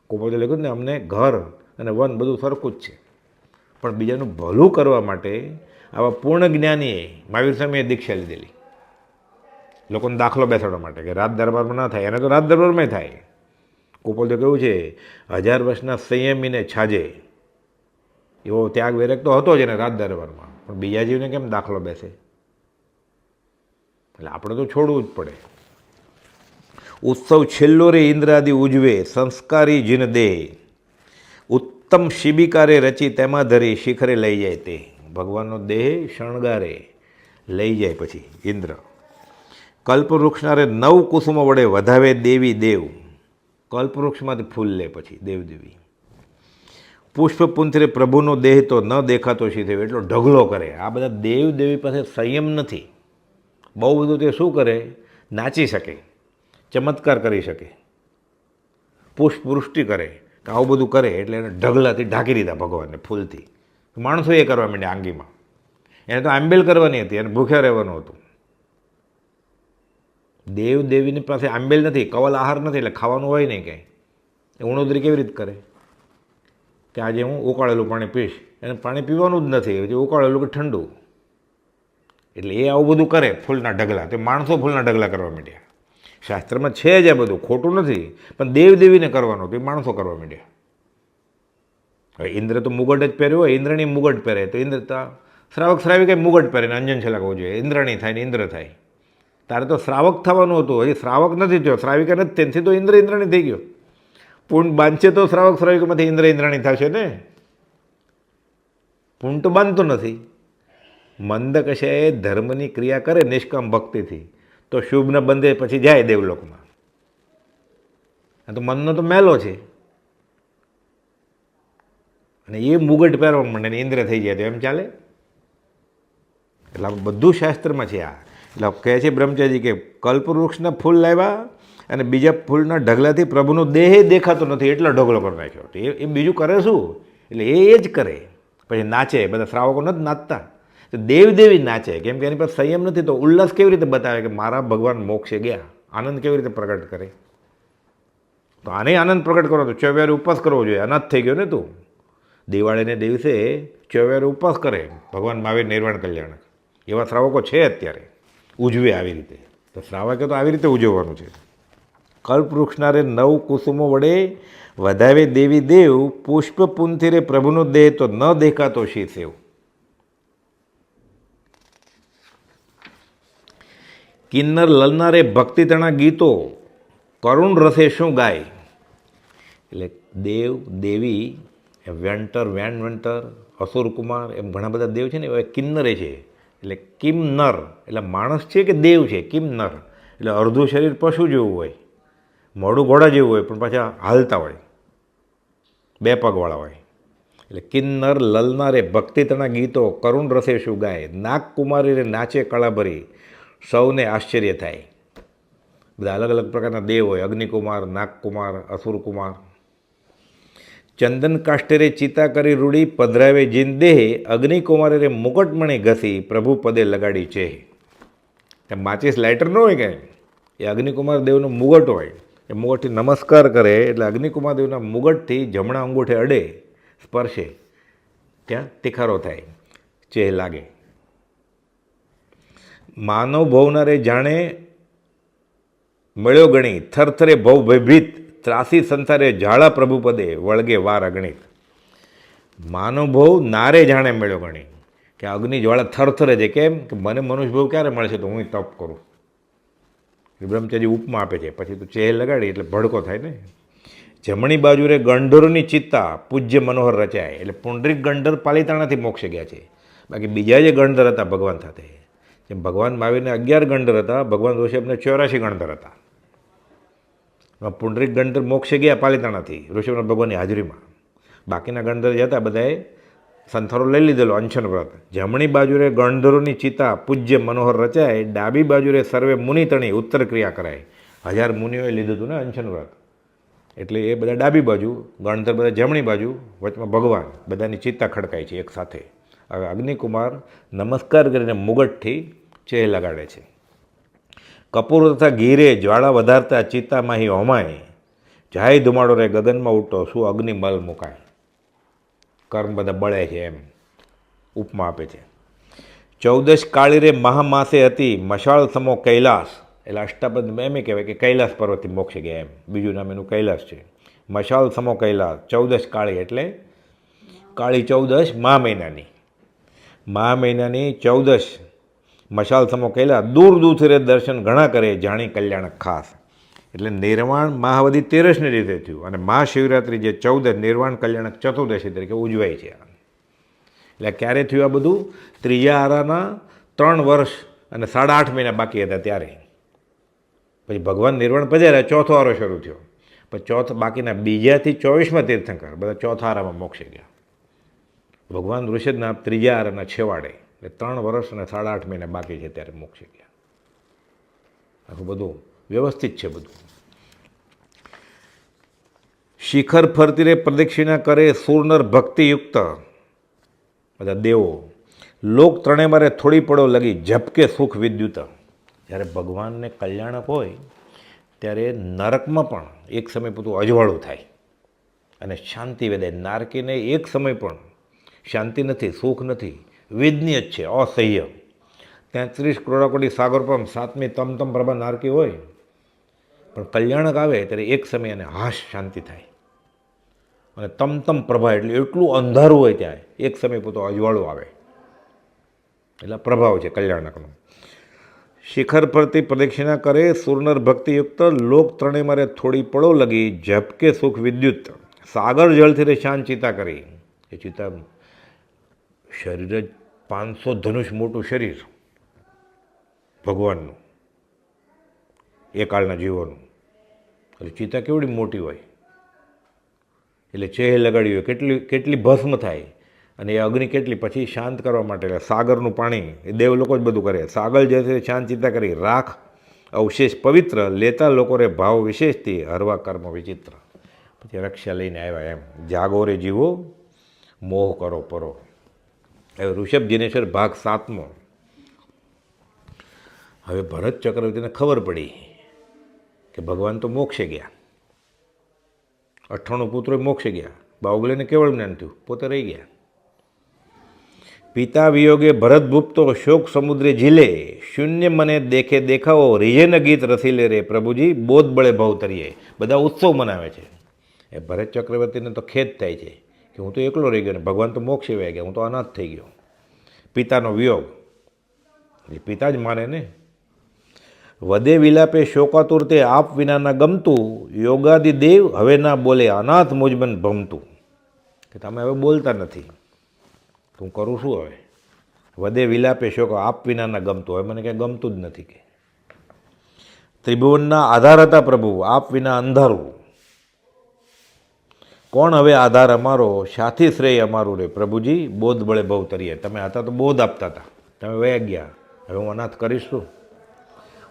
S1: કુપોદે લખ્યું ને, અમને ઘર અને વન બધું સરખું જ છે, પણ બીજાનું ભલું કરવા માટે આવા પૂર્ણ જ્ઞાનીએ મહાવીર સ્વામીએ દીક્ષા લીધેલી. લોકોને દાખલો બેસાડવા માટે કે રાજ દરબારમાં ના થાય, એને તો રાજ દરબારમાં થાય. કુપોલ તો કેવું છે, 1000 વર્ષના સંયમીને છાજે, એવો ત્યાગ વિરેક તો હતો જ એને રાજ દરબારમાં, પણ બીજા જીવને કેમ દાખલો બેસે? એટલે આપણે તો છોડવું જ પડે. ઉત્સવ છેલ્લો રે ઇન્દ્રાદિ ઉજવે, સંસ્કારી જીન દે, ઉત્તમ શિબિકારે રચી તેમાં ધરી, શિખરે લઈ જાય તે. ભગવાનનો દેહ શણગારે લઈ જાય પછી ઇન્દ્ર. કલ્પવૃક્ષનારે 9 કુસુમો વડે વધાવે દેવી દેવ, કલ્પવૃક્ષમાંથી ફૂલ લે પછી દેવદેવી. પુષ્પપુંથરે પ્રભુનો દેહ તો ન દેખાતો શીથે, એટલો ઢગલો કરે. આ બધા દેવદેવી પાસે સંયમ નથી. બહુ બધું તે શું કરે, નાચી શકે, ચમત્કાર કરી શકે, પુષ્પવૃષ્ટિ કરે, કે આવું બધું કરે એટલે એને ઢગલાથી ઢાંકી દીધા ભગવાનને ફૂલથી. માણસો એ કરવા માંડ્યા આંગીમાં. એને તો આંબેલ કરવાની હતી, એને ભૂખ્યા રહેવાનું હતું. દેવદેવીની પાસે આંબેલ નથી, કવલ આહાર નથી, એટલે ખાવાનું હોય નહીં કંઈ. એ ઉણોદરી કેવી રીતે કરે કે આજે હું ઉકાળેલું પાણી પીશ, એને પાણી પીવાનું જ નથી, પછી ઉકાળેલું કે ઠંડુ. એટલે એ આવું બધું કરે ફૂલના ઢગલા. તો માણસો ફૂલના ઢગલા કરવા માંડ્યા. શાસ્ત્રમાં છે જ આ બધું, ખોટું નથી, પણ દેવદેવીને કરવાનું તો એ માણસો કરવા માંડ્યા. હવે ઇન્દ્ર તો મુગટ જ પહેર્યો હોય, ઇન્દ્રની મુગટ પહેરે તો ઇન્દ્ર તો શ્રાવક શ્રાવિક મુગટ પહેરે ને અંજન છલાકવું જોઈએ, ઇન્દ્રણી થાય ને ઇન્દ્ર થાય. તારે તો શ્રાવક થવાનું હતું, હજી શ્રાવક નથી થયો, શ્રાવિકા નથી, તેથી તો ઇન્દ્ર ઇન્દ્રણી થઈ ગયો. પૂર્ણ બાંધશે તો શ્રાવક શ્રાવિકમાંથી ઇન્દ્ર ઇન્દ્રણી થશે ને. પૂર્ણ તો બાંધતો નથી. મંદ કશાએ ધર્મની ક્રિયા કરે નિષ્કામ ભક્તિથી તો શુભને બંધે પછી જાય દેવલોકમાં. આ તો મનનો તો મેલો છે. અને એ મુગટ પહેરવા માંડે ને ઇન્દ્ર થઈ જાય તો એમ ચાલે? એટલે આ બધું શાસ્ત્રમાં છે. આ એટલે કહે છે બ્રહ્મચારી કે કલ્પવૃક્ષના ફૂલ લાવ્યા અને બીજા ફૂલના ઢગલાથી પ્રભુનો દેહ દેખાતો નથી, એટલો ઢગલો કરી નાખ્યો. એ બીજું કરે શું? એટલે એ જ કરે. પછી નાચે, બધા શ્રાવકો નથી નાચતા, તો દેવદેવી નાચે. કેમ કે એની પાસે સંયમ નથી, તો ઉલ્લાસ કેવી રીતે બતાવે કે મારા ભગવાન મોક્ષે ગયા? આનંદ કેવી રીતે પ્રગટ કરે? તો આને આનંદ પ્રગટ કરો તો 24 ઉપવાસ કરવો જોઈએ. અનાથ થઈ ગયો ને તું. દિવાળીને દિવસે 24 ઉપવાસ કરે ભગવાન મહાવીર નિર્વાણ કલ્યાણ. એવા શ્રાવકો છે અત્યારે, ઉજવે આવી રીતે. તો શ્રાવકે તો આવી રીતે ઉજવવાનું છે. કલ્પવૃક્ષનારે 9 કુસુમો વડે વધાવે દેવી દેવ, પુષ્પ પુંથિરે પ્રભુનો દેહ તો ન દેખાતો શી સેવ. કિન્નર લલનારે ભક્તિ તણા ગીતો, કરુણ રસે શું ગાય. એટલે દેવ દેવી વેન્ટર વેન્ટર અસુરકુમાર એમ ઘણા બધા દેવ છે ને, એવા કિન્નરે છે. એટલે કિમનર એટલે માણસ છે કે દેવ છે, કિમનર એટલે અડધું શરીર પશુ જેવું હોય, મોઢું ઘોડા જેવું હોય, પણ પાછા હાલતા હોય, 2 પગવાળા હોય. એટલે કિન્નર લલનારે ભક્તિ તણા ગીતો, કરુણ રસે શું ગાય. નાગ કુમારી રે નાચે કળાભરી, સૌને આશ્ચર્ય થાય. બધા અલગ અલગ પ્રકારના દેવ હોય, અગ્નિકુમાર, નાગકુમાર, અસુરકુમાર. ચંદન કાષ્ટરે ચિતા કરી રૂડી, પધરાવે જીન દેહ, અગ્નિકુમારે રે મુકટમણી ઘસી, પ્રભુ પદે લગાડી છે. માચીસ લાઇટર ન હોય કાંઈ, એ અગ્નિકુમાર દેવનો મુગટ હોય. એ મુગટથી નમસ્કાર કરે એટલે અગ્નિકુમાર દેવના મુગટથી જમણા અંગૂઠે અડે, સ્પર્શે, ત્યાં તિખારો થાય, ચેહ લાગે. માનવ ભવનારે જાણે મળ્યો ગણી, થરથરે ભવ ભયભીત, ત્રાસી સંસારે ઝાડા પ્રભુ પદે, વળગે વાર અગણિત. માનવ ભવ નારે જાણે મળ્યો ગણી, કે અગ્નિ જ્વાળા થરથરે છે. કેમ કે મને મનુષ્ય ભવ ક્યારે મળશે તો હું તપ કરું. બ્રહ્મચારી ઉપમા આપે છે. પછી તો ચેહ લગાડી એટલે ભડકો થાય ને. જમણી બાજુ રે ગંધર્વની ચિત્તા, પૂજ્ય મનોહર રચાય. એટલે પુંડરીક ગંધર્વ પાલિતાણાથી મોક્ષે ગયા છે. બાકી બીજા જે ગંધર્વ હતા ભગવાન સાથે, જેમ ભગવાન મહાવીરને 11 ગંધર્વ હતા, ભગવાન ઋષભને 84 ગંધર્વ હતા. પુંડરીક ગંધર્વ મોક્ષે ગયા પાલિતાણાથી ઋષભના ભગવાનની હાજરીમાં. બાકીના ગંધર્વ જે હતા બધાએ સંથારો લઈ લીધેલો અંશન વ્રત. જમણી બાજુ રે ગણધરોની ચિતા, પૂજ્ય મનોહર રચાય. ડાબી બાજુ રે સર્વે મુનિ તણી, ઉત્તર ક્રિયા કરાય. 1000 મુનિઓએ લીધું હતું ને અંશન વ્રત, એટલે એ બધા ડાબી બાજુ, ગણધર બધા જમણી બાજુ, વચમાં ભગવાન, બધાની ચિત્તા ખડકાય છે એક સાથે. હવે અગ્નિકુમાર નમસ્કાર કરીને મુગટથી ચેહ લગાડે છે. કપૂર તથા ઘીરે જ્વાળા વધારતા, ચિત્તામાં હોમાય. જાય ધુમાડો રે ગગનમાં ઉઠતો, શું અગ્નિમલ મુકાય. કર્મ બધા બળે છે એમ ઉપમા આપે છે. 14 કાળી રે મહામાસે હતી, મશાળ સમો કૈલાસ. એટલે અષ્ટાપદમાં એમ કહેવાય કે કૈલાસ પર્વતથી મોક્ષે ગયા એમ, બીજું નામ એનું કૈલાસ છે. મશાલ સમો કૈલાસ, 14 કાળી એટલે કાળી 14 મહા મહિનાની 14 મશાલ સમો કૈલાસ, દૂર દૂરથી રે દર્શન ઘણા કરે જાણી કલ્યાણક ખાસ. એટલે નિર્વાણ મહાવદી 13ને રીતે થયું અને મહાશિવરાત્રિ જે 14 નિર્વાણ કલ્યાણક ચતુર્દશી તરીકે ઉજવાય છે. એટલે ક્યારે થયું આ બધું? ત્રીજા આરાના 3 વર્ષ અને 8.5 મહિના બાકી હતા ત્યારે. પછી ભગવાન નિર્વાણ પધાર્યા, ચોથો આરો શરૂ થયો. પછી બાકીના બીજાથી 24માં તીર્થંકર બધા ચોથા આરામાં મોક્ષે ગયા. ભગવાન ઋષભના ત્રીજા આરાના છેવાડે, એટલે 3 વર્ષ અને 8.5 મહિના બાકી છે ત્યારે મોક્ષે ગયા. આખું બધું વ્યવસ્થિત છે બધું. શિખર ફરતી રે પ્રદક્ષિણા કરે સુરનર ભક્તિયુક્ત, બધા દેવો લોક ત્રણે મારે થોડી પડો લગી ઝપકે સુખ વિદ્યુત. જ્યારે ભગવાનને કલ્યાણક હોય ત્યારે નરકમાં પણ એક સમય પૂરતું અજવાળું થાય અને શાંતિ વધે. નારકીને એક સમય પણ શાંતિ નથી, સુખ નથી, વેદનીય જ છે, અસહ્ય. 33 કરોડાકોટી સાગર પર 7મી તમ પ્રભા નારકી હોય, પણ કલ્યાણક આવે ત્યારે એક સમય અને હાશ શાંતિ થાય. અને તમ પ્રભા એટલે એટલું અંધારું હોય ત્યાં એક સમય પૂરતો અજવાળું આવે, એટલે પ્રભાવ છે કલ્યાણકનો. શિખર ફરતી પ્રદક્ષિણા કરે સુરનર ભક્તિયુક્ત, લોક ત્રણે મારે થોડી પડો લગી ઝપકે સુખ વિદ્યુત. સાગર જળથી રે શાંત ચિતા કરી. એ ચિતા શરીર જ 500 ધનુષ મોટું શરીર ભગવાનનું, એ કાળના જીવોનું. એટલે ચિતા કેવડી મોટી હોય, એટલે ચેહ લગાડી હોય, કેટલી ભસ્મ થાય. અને એ અગ્નિ કેટલી પછી શાંત કરવા માટે, એટલે સાગરનું પાણી એ દેવ લોકો જ બધું કરે. સાગર જે શાંત ચિંતા કરી રાખ અવશેષ પવિત્ર, લેતા લોકો રે ભાવ વિશેષથી હરવા કર્મ વિચિત્ર. પછી રક્ષા લઈને આવ્યા એમ. જાગો રે જીવો મોહ કરો પરો. હવે ઋષભ જિનેશ્વર ભાગ 7મો. હવે ભરત ચક્રવર્તીને ખબર પડી કે ભગવાન તો મોક્ષે ગયા, 98 પુત્રો મોક્ષે ગયા, બાહુબલીને કેવળ જ્ઞાન થયું, પોતે રહી ગયા. પિતા વિયોગે ભરત ભૂપતો શોક સમુદ્રે ઝીલે, શૂન્ય મને દેખે દેખાવો રીજેન ગીત રસીલે રે પ્રભુજી બોધ બળે ભવ તરીએ. બધા ઉત્સવ મનાવે છે. એ ભરત ચક્રવર્તીને તો ખેદ થાય છે કે હું તો એકલો રહી ગયો ને ભગવાન તો મોક્ષે વહી ગયા, હું તો અનાથ થઈ ગયો. પિતાનો વિયોગ, એ પિતા જ માને ને. વદે વિલાપે શોકાતુર તે આપ વિનાના ગમતું, યોગાદિ દેવ હવે ના બોલે અનાથ મુજબન ભમતું. કે તમે હવે બોલતા નથી, હું કરું શું હવે? વદે વિલાપે શોક, આપ વિનાના ગમતું, હવે મને ક્યાંય ગમતું જ નથી. કે ત્રિભુવનના આધાર હતા પ્રભુ, આપ વિના અંધારું. કોણ હવે આધાર અમારો, સાથી શ્રેય અમારું રે પ્રભુજી બોધ બળે ભવ તરીએ. તમે હતા તો બોધ આપતા હતા, તમે વયા ગયા, હવે હું અનાથ કરીશ શું?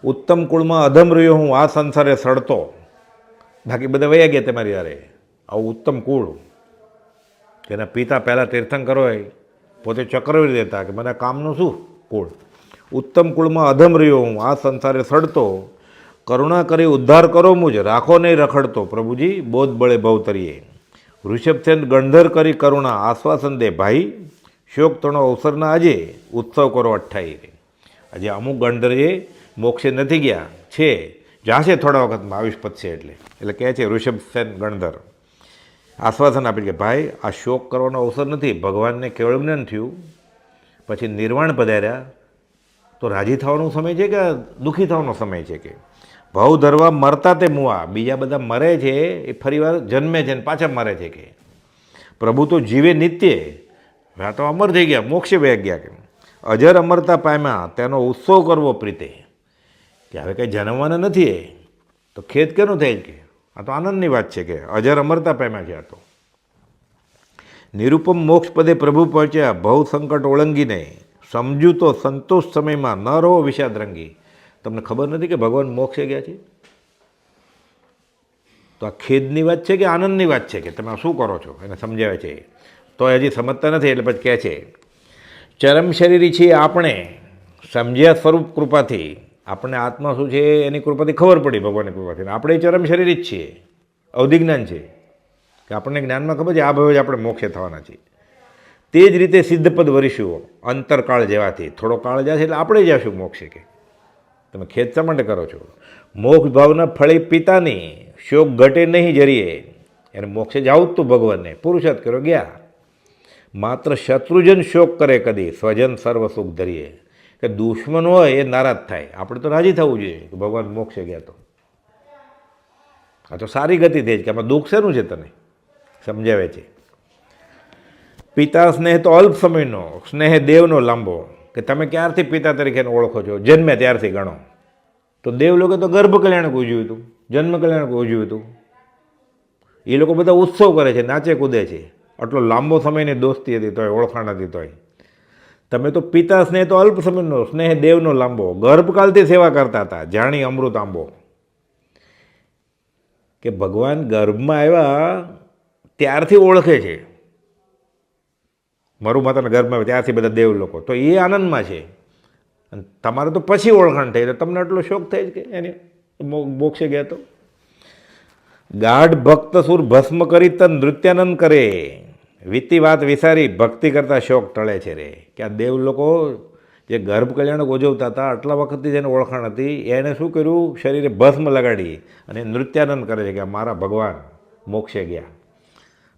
S1: ઉત્તમ કુળમાં અધમ રહ્યો હું આ સંસારે સડતો, બાકી બધા વયા ગયા તમારી યારે. આવું ઉત્તમ કુળ, તેના પિતા પહેલાં તીર્થંકર હોય, પોતે ચક્રવર્તી દેતા કે મને કામનું શું કુળ. ઉત્તમ કુળમાં અધમ રહ્યો હું આ સંસારે સડતો, કરુણા કરી ઉદ્ધાર કરો મુજ રાખો નહીં રખડતો પ્રભુજી બોધ બળે ભવ તરીએ. ઋષભસેન ગણધર કરી કરુણા આશ્વાસન દે ભાઈ, શોક તણો અવસરના આજે ઉત્સવ કરો 28. આજે અમુક ગણધર મોક્ષે નથી ગયા છે, જાશે થોડા વખતમાં, આયુષ પતશે એટલે કહે છે ઋષભસેન ગણધર આશ્વાસન આપી કે ભાઈ આ શોક કરવાનો અવસર નથી, ભગવાનને કેવળ જ્ઞાન થયું, પછી નિર્વાણ પધાર્યા તો રાજી થવાનો સમય છે કે દુઃખી થવાનો સમય છે? કે ભાવ ધરવા મરતા તે મુવા, બીજા બધા મરે છે એ ફરીવાર જન્મે છે ને પાછા મરે છે. કે પ્રભુ તો જીવે નિત્ય, આ તો અમર થઈ ગયા, મોક્ષે વહી ગયા. કે અજર અમરતા પામ્યા તેનો ઉત્સવ કરવો પ્રીતે. કે હવે કંઈ જન્મવાના નથી, તો ખેદ કેનું થાય? કે આ તો આનંદની વાત છે કે અજર અમરતા પામ્યા છે. આ તો નિરૂપમ મોક્ષ પદે પ્રભુ પહોંચ્યા, ભવ સંકટ ઓળંગીને, સમજ્યું તો સંતોષ સમયમાં ન રહો વિષાદ રંગી. તમને ખબર નથી કે ભગવાન મોક્ષે ગયા છે? તો આ ખેદની વાત છે કે આનંદની વાત છે? કે તમે શું કરો છો એને સમજાવે છે, તો હજી સમજતા નથી. એટલે પછી કહે છે ચરમ શરીરી છીએ આપણે, સમજ્યા સ્વરૂપ કૃપાથી. આપણને આત્મા શું છે એની કૃપાથી ખબર પડી, ભગવાનની કૃપાથી. આપણે ચરમ શરીર જ છીએ, અવધિ જ્ઞાન છે કે આપણને જ્ઞાનમાં ખબર છે આ ભાવે જ આપણે મોક્ષે થવાના છીએ. તે જ રીતે સિદ્ધપદ વરીશું અંતરકાળ જેવાથી, થોડો કાળ જશે એટલે આપણે જઈશું મોક્ષે. કે તમે ખેદ શા માટે કરો છો? મોક્ષ ભાવના ફળી પિતાની, શોક ઘટે નહીં જરીએ. એને મોક્ષે જાવું જ તું ભગવાનને, પુરુષાર્થ કર્યો ગયા. માત્ર શત્રુજન શોક કરે કદી, સ્વજન સર્વ સુખ ધરીએ. કે દુશ્મન હોય એ નારાજ થાય, આપણે તો રાજી થવું જોઈએ કે ભગવાન મોક્ષે ગયા. તો આ તો સારી ગતિ થઈ જ કે આમાં દુઃખ શેનું છે તને સમજાવે છે. પિતા સ્નેહ તો અલ્પ સમયનો, સ્નેહ દેવનો લાંબો. કે તમે ક્યારથી પિતા તરીકે ઓળખો છો? જન્મે ત્યારથી ગણો તો દેવ લોકો તો ગર્ભ કલ્યાણક ઉજવ્યું હતું, જન્મ કલ્યાણક ઉજવ્યું હતું. એ લોકો બધા ઉત્સવ કરે છે, નાચે કૂદે છે. આટલો લાંબો સમયની દોસ્તી હતી તોય, ઓળખાણ હતી તોય. તમે તો પિતા સ્નેહ તો અલ્પ સમયનો, સ્નેહ દેવનો લાંબો. ગર્ભકાળથી સેવા કરતા હતા, જાણી અમૃત આંબો. કે ભગવાન ગર્ભમાં આવ્યા ત્યારથી ઓળખે છે. મારું માતાના ગર્ભમાં આવ્યા ત્યારથી બધા દેવ લોકો તો એ આનંદમાં છે. અને તમારે તો પછી ઓળખાણ થઈ, તો તમને એટલો શોખ થાય જ કે એને મોક્ષે ગયા. તો ગાઢ ભક્ત સુર ભસ્મ કરી તન નૃત્યાનંદ કરે, વીતી વાત વિસારી ભક્તિ કરતા શોક ટળે છે રે. કે આ દેવ લોકો જે ગર્ભ કલ્યાણક ઉજવતા હતા આટલા વખતથી જેને ઓળખાણ હતી, એણે શું કર્યું? શરીરે ભસ્મ લગાડી અને નૃત્યાનંદ કરે છે કે મારા ભગવાન મોક્ષે ગયા.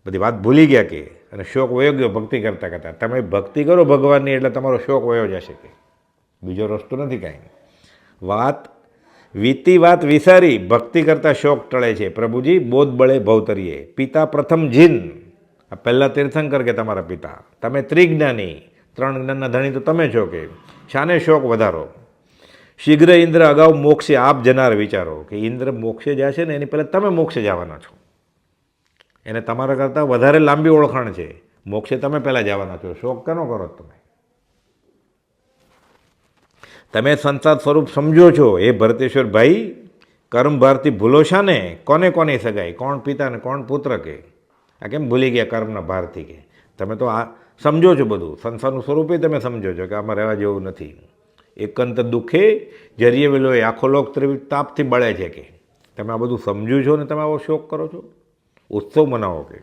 S1: બધી વાત ભૂલી ગયા કે, અને શોક વયો ગયો ભક્તિ કરતાં કરતાં. તમે ભક્તિ કરો ભગવાનની એટલે તમારો શોક વયો જશે કે, બીજો રસ્તો નથી કાંઈ. વીતી વાત વિસારી ભક્તિ કરતાં શોક ટળે છે. પ્રભુજી બોધ બળે ભવતરીએ. પિતા પ્રથમ જીન, આ પહેલાં તીર્થંકર કે તમારા પિતા. તમે ત્રિજ્ઞાની, 3 જ્ઞાનના ધણી તો તમે છો કે શાને શોક વધારો. શીઘ્ર ઇન્દ્ર અગાઉ મોક્ષે આપ જનાર વિચારો. કે ઇન્દ્ર મોક્ષે જશે ને એની પહેલાં તમે મોક્ષે જવાના છો. એને તમારા કરતાં વધારે લાંબી ઓળખાણ છે. મોક્ષે તમે પહેલાં જવાના છો, શોક કેનો કરો તમે? તમે સંસાર સ્વરૂપ સમજો છો એ ભરતેશ્વર ભાઈ, કર્મ ભારથી ભૂલો શાને? કોને કોની સગાઈ, કોણ પિતા ને કોણ પુત્ર કે? આ કેમ ભૂલી ગયા કર્મના ભારથી? કે તમે તો આ સમજો છો બધું, સંસારનું સ્વરૂપે તમે સમજો છો કે આમાં રહેવા જેવું નથી. એકંત દુઃખે જરીએ વેલો એ આખો લોક તાપથી બળે છે. કે તમે આ બધું સમજો છો ને તમે આવો શોક કરો છો? ઉત્સવ મનાવો કે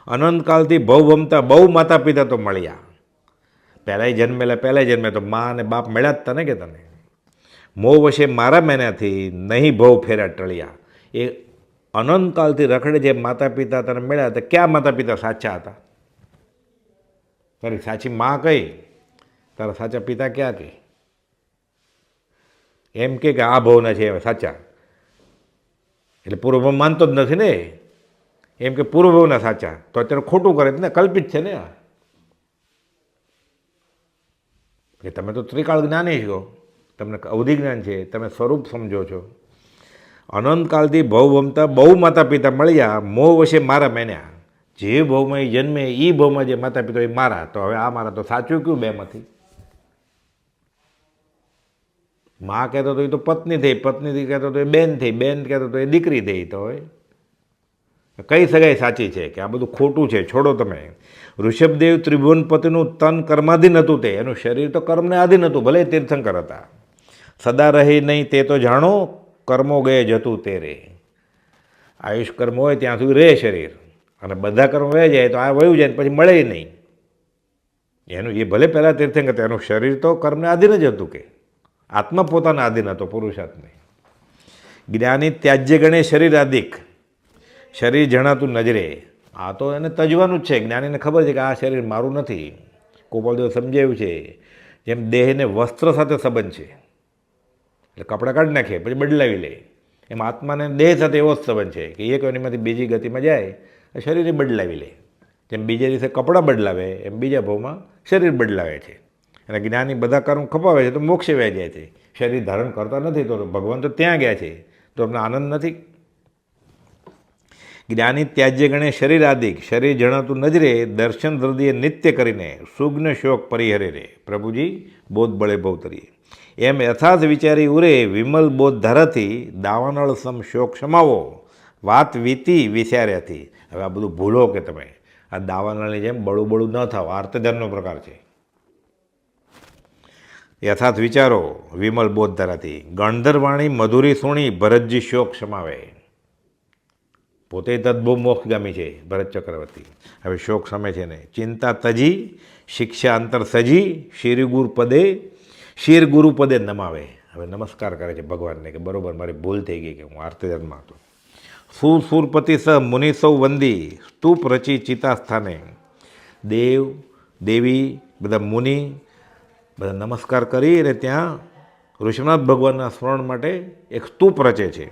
S1: અનંતકાલથી ભવભમતા બહુ માતા પિતા તો મળ્યા. પહેલાંય જન્મે તો મા અને બાપ મળ્યા જ તને કે તને. મોહ વશે મારા મેનાથી નહીં ભવ ફેરા ટળ્યા. એ અનંતકાલથી રખડે જે માતા પિતા તને મળ્યા તો ક્યાં માતા પિતા સાચા હતા? તારી સાચી મા કઈ, તારા સાચા પિતા ક્યાં? કે એમ કે આ ભવના છે એમ સાચા, એટલે પૂર્વભવ માનતો જ નથી ને. એમ કે પૂર્વભવના સાચા, તો અત્યારે ખોટું કરે ને, કલ્પિત છે ને. કે તમે તો ત્રિકાળ જ્ઞાની છો, તમને અવધિ જ્ઞાન છે, તમે સ્વરૂપ સમજો છો. અનંતકાલથી ભવભમતા બહુ માતા પિતા મળ્યા, મોહ વશે મારા મેન્યા. જે ભવમાં એ જન્મે એ ભવમાં જે માતા પિતા એ મારા, તો હવે આ મારા તો સાચું કયું બેમાંથી? મા કહેતો તો એ તો પત્ની થઈ, પત્નીથી કહેતો તો એ બેન થઈ, બેન કહેતો તો એ દીકરી થઈ. તો હવે કઈ સગાઈ સાચી છે? કે આ બધું ખોટું છે, છોડો તમે. ઋષભદેવ ત્રિભુવનપતિનું તન કર્માધીન હતું, તે એનું શરીર તો કર્મને આધીન હતું, ભલે તીર્થંકર હતા. સદા રહી નહીં તે તો જાણો, કર્મો ગયે જતું તે રે. આયુષ કર્મ હોય ત્યાં સુધી રહે શરીર, અને બધા કર્મ વહી જાય તો આ વયું જાય પછી મળે નહીં. એનું એ ભલે પહેલાં તીર્થંકર હતા, એનું શરીર તો કર્મને આધીન જ હતું. કે આત્મા પોતાના આધીન હતો, પુરુષાર્થને. જ્ઞાની ત્યાજ્ય ગણે શરીર આદિક, શરીર જણાતું નજરે. આ તો એને તજવાનું જ છે. જ્ઞાનીને ખબર છે કે આ શરીર મારું નથી. ગોપાલદેવ સમજાવ્યું છે, જેમ દેહને વસ્ત્ર સાથે સંબંધ છે, એટલે કપડાં કાઢી નાખે પછી બદલાવી લે, એમ આત્માને દેહ સાથે એવો જ સંબંધ છે કે એક યોનિમાંથી બીજી ગતિમાં જાય શરીરે બદલાવી લે. જેમ બીજા દિવસે કપડાં બદલાવે એમ બીજા ભાવમાં શરીર બદલાવે છે. અને જ્ઞાની બધા કર્મ ખપાવે છે તો મોક્ષે વહી જાય છે. શરીર ધારણ કરતા નથી તો ભગવાન તો ત્યાં ગયા છે, તો અમને આનંદ નથી? જ્ઞાની ત્યાજ્ય ગણે શરીર આદિક, શરીર જણાતું નજરે, દર્શન હૃદય નિત્ય કરીને સુગ્ન શોક પરિહરે રે. પ્રભુજી બોધ બળે ભવતરીએ. એમ યથાર્થ વિચારી ઉરે, વિમલ બોધ ધારાથી દાવાનળ સમ શોક સમાવો, વાત વીતી વિચાર્યાથી. હવે આ બધું ભૂલો કે તમે આ દાવાનળની જેમ બળું ન થાવ, આર્તધનનો પ્રકાર છે. યથાર્થ વિચારો વિમલ બોધ ધારાથી. ગણધરવાણી મધુરી સુણી ભરતજી શોક સમાવે. પોતે તદ્ભુવ મોક્ષગામી છે ભરત ચક્રવર્તી, હવે શોક સમે છે ને. ચિંતા તજી શિક્ષા અંતર સજી, શિર ગુરુ પદે નમાવે. હવે નમસ્કાર કરે છે ભગવાનને કે બરાબર મારી ભૂલ થઈ ગઈ કે હું આર્તજન્મમાં હતો. સુર સુરપતિ સ મુનિ સૌ વંદી સ્તૂપ રચી ચિતા સ્થાને. દેવ દેવી બધા મુનિ બધા નમસ્કાર કરી અને ત્યાં ઋષભનાથ ભગવાનના સ્મરણ માટે એક સ્તૂપ રચે છે.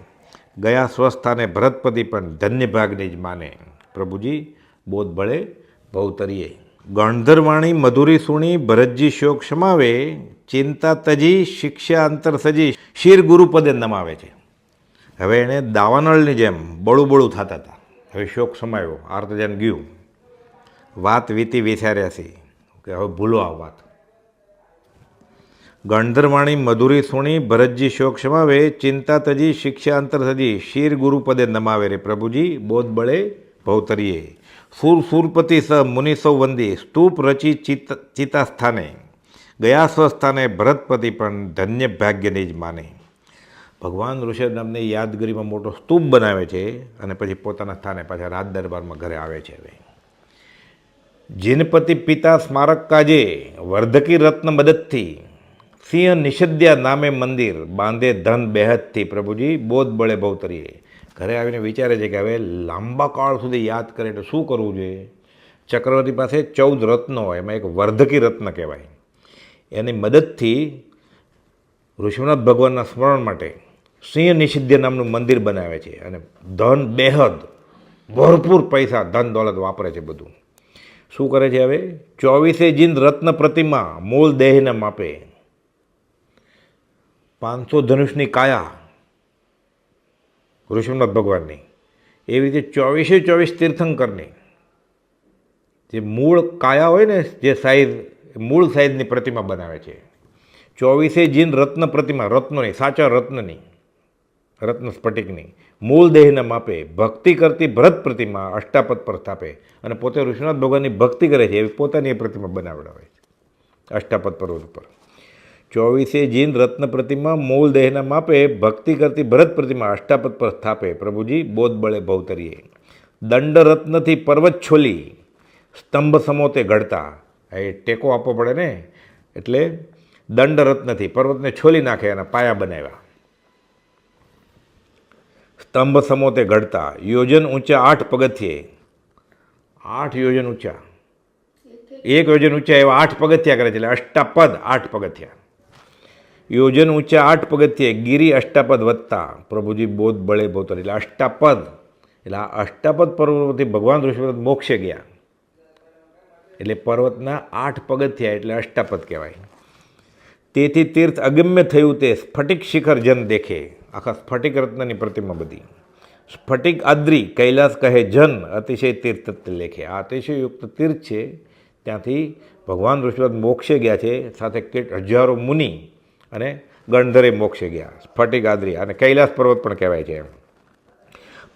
S1: ગયા સ્વસ્થાને ભરતપતિ પણ ધન્ય ભાગની જ માને. પ્રભુજી બોધ બળે ભવતરીએ. ગણધરવાણી મધુરી સુણી ભરતજી શોક સમાવે. ચિંતા તજી શિક્ષા અંતર સજી શિર ગુરુપદે નમાવે છે. હવે એણે દાવાનળની જેમ બળું બળું થતા હતા. હવે શોક સમાયો, આર્તજન ગયું, વાત વીતી વિચાર્યાસી કે હવે ભૂલો આ વાત. ગણધરવાણી મધુરી સુણી ભરતજી શોક સમાવે. ચિંતા તજી શિક્ષા અંતર સજી શિર ગુરુપદે નમાવે રે. પ્રભુજી બોધ બળે ભવતરીએ. સુર સુરપતિ સ મુનિ સૌ વંદી સ્તૂપ રચી ચિતા સ્થાને. ગયા સ્વસ્થાને ભરતપતિ પણ ધન્ય ભાગ્યની જ માને. ભગવાન ઋષભ નામને યાદગીરીમાં મોટો સ્તૂપ બનાવે છે અને પછી પોતાના સ્થાને પાછા રાજ દરબારમાં ઘરે આવે છે. હવે જીનપતિ પિતા સ્મારક કાજે વર્ધકી રત્ન મદદથી સિંહ નિષદ્યા નામે મંદિર બાંધે ધન બેહદથી. પ્રભુજી બોધ બળે ભવતરીએ. ઘરે આવીને વિચારે છે કે હવે લાંબા કાળ સુધી યાદ કરે તો શું કરવું જોઈએ. ચક્રવર્તી પાસે 14 રત્નો હોય, એમાં એક વર્ધકી રત્ન કહેવાય. એની મદદથી ઋષભનાથ ભગવાનના સ્મરણ માટે સિંહ નિષિદ્ધ નામનું મંદિર બનાવે છે અને ધન બેહદ ભરપૂર પૈસા ધન દોલત વાપરે છે બધું. શું કરે છે હવે? 24 જીન રત્ન પ્રતિમા મૂળ દેહને માપે. 500 ધનુષની કાયા ઋષભનાથ ભગવાનની, એવી રીતે 24 તીર્થંકરની જે મૂળ કાયા હોય ને, જે સાઈઝ મૂળ સાઈઝની પ્રતિમા બનાવે છે. 24 જીન રત્ન પ્રતિમા, રત્નોની, સાચા રત્નની, રત્ન સ્ફટિકની, મૂળ દેહના માપે. ભક્તિ કરતી ભરત પ્રતિમા અષ્ટાપદ પર સ્થાપે. અને પોતે ઋષભનાથ ભગવાનની ભક્તિ કરે છે એવી પોતાની એ પ્રતિમા બનાવડાવે છે અષ્ટાપદ પર્વત ઉપર. 24 જીન રત્ન પ્રતિમા મૂળ દેહના માપે. ભક્તિ કરતી ભરત પ્રતિમા અષ્ટાપદ પર સ્થાપે. પ્રભુજી બોધ બળે ભવતરીએ. દંડ રત્નથી પર્વત છોલી સ્તંભ સમોતે ઘડતા. એ ટેકો આપવો પડે ને, એટલે દંડ રત્નથી પર્વતને છોલી નાખે અને પાયા બનાવ્યા. સ્તંભ સમોતે ઘડતા. યોજન ઊંચા 8 પગથિયે, 8 યોજન ઊંચા, 1 યોજન ઊંચા એવા 8 પગથિયા કરે છે, એટલે અષ્ટાપદ 8 પગથિયા. યોજન ઊંચા 8 પગથિયે ગિરી અષ્ટાપદ વધતા. પ્રભુજી બોધ બળે ભવતરી. એટલે અષ્ટાપદ, એટલે આ અષ્ટાપદ પર્વતથી ભગવાન ઋષભનાથ મોક્ષે ગયા. એટલે પર્વતના 8 પગથિયા એટલે અષ્ટાપદ કહેવાય. તેથી તીર્થ અગમ્ય થયું તે સ્ફટિક શિખર જન દેખે. આખા સ્ફટિક રત્નની પ્રતિમા બધી. સ્ફટિક આદ્રી કૈલાસ કહે જન અતિશય તીર્થ લેખે. આ અતિશયયુક્ત તીર્થ છે, ત્યાંથી ભગવાન ઋષભનાથ મોક્ષે ગયા છે, સાથે હજારો મુનિ અને ગણધરે મોક્ષે ગયા. સ્ફટિક આદ્રી અને કૈલાસ પર્વત પણ કહેવાય છે.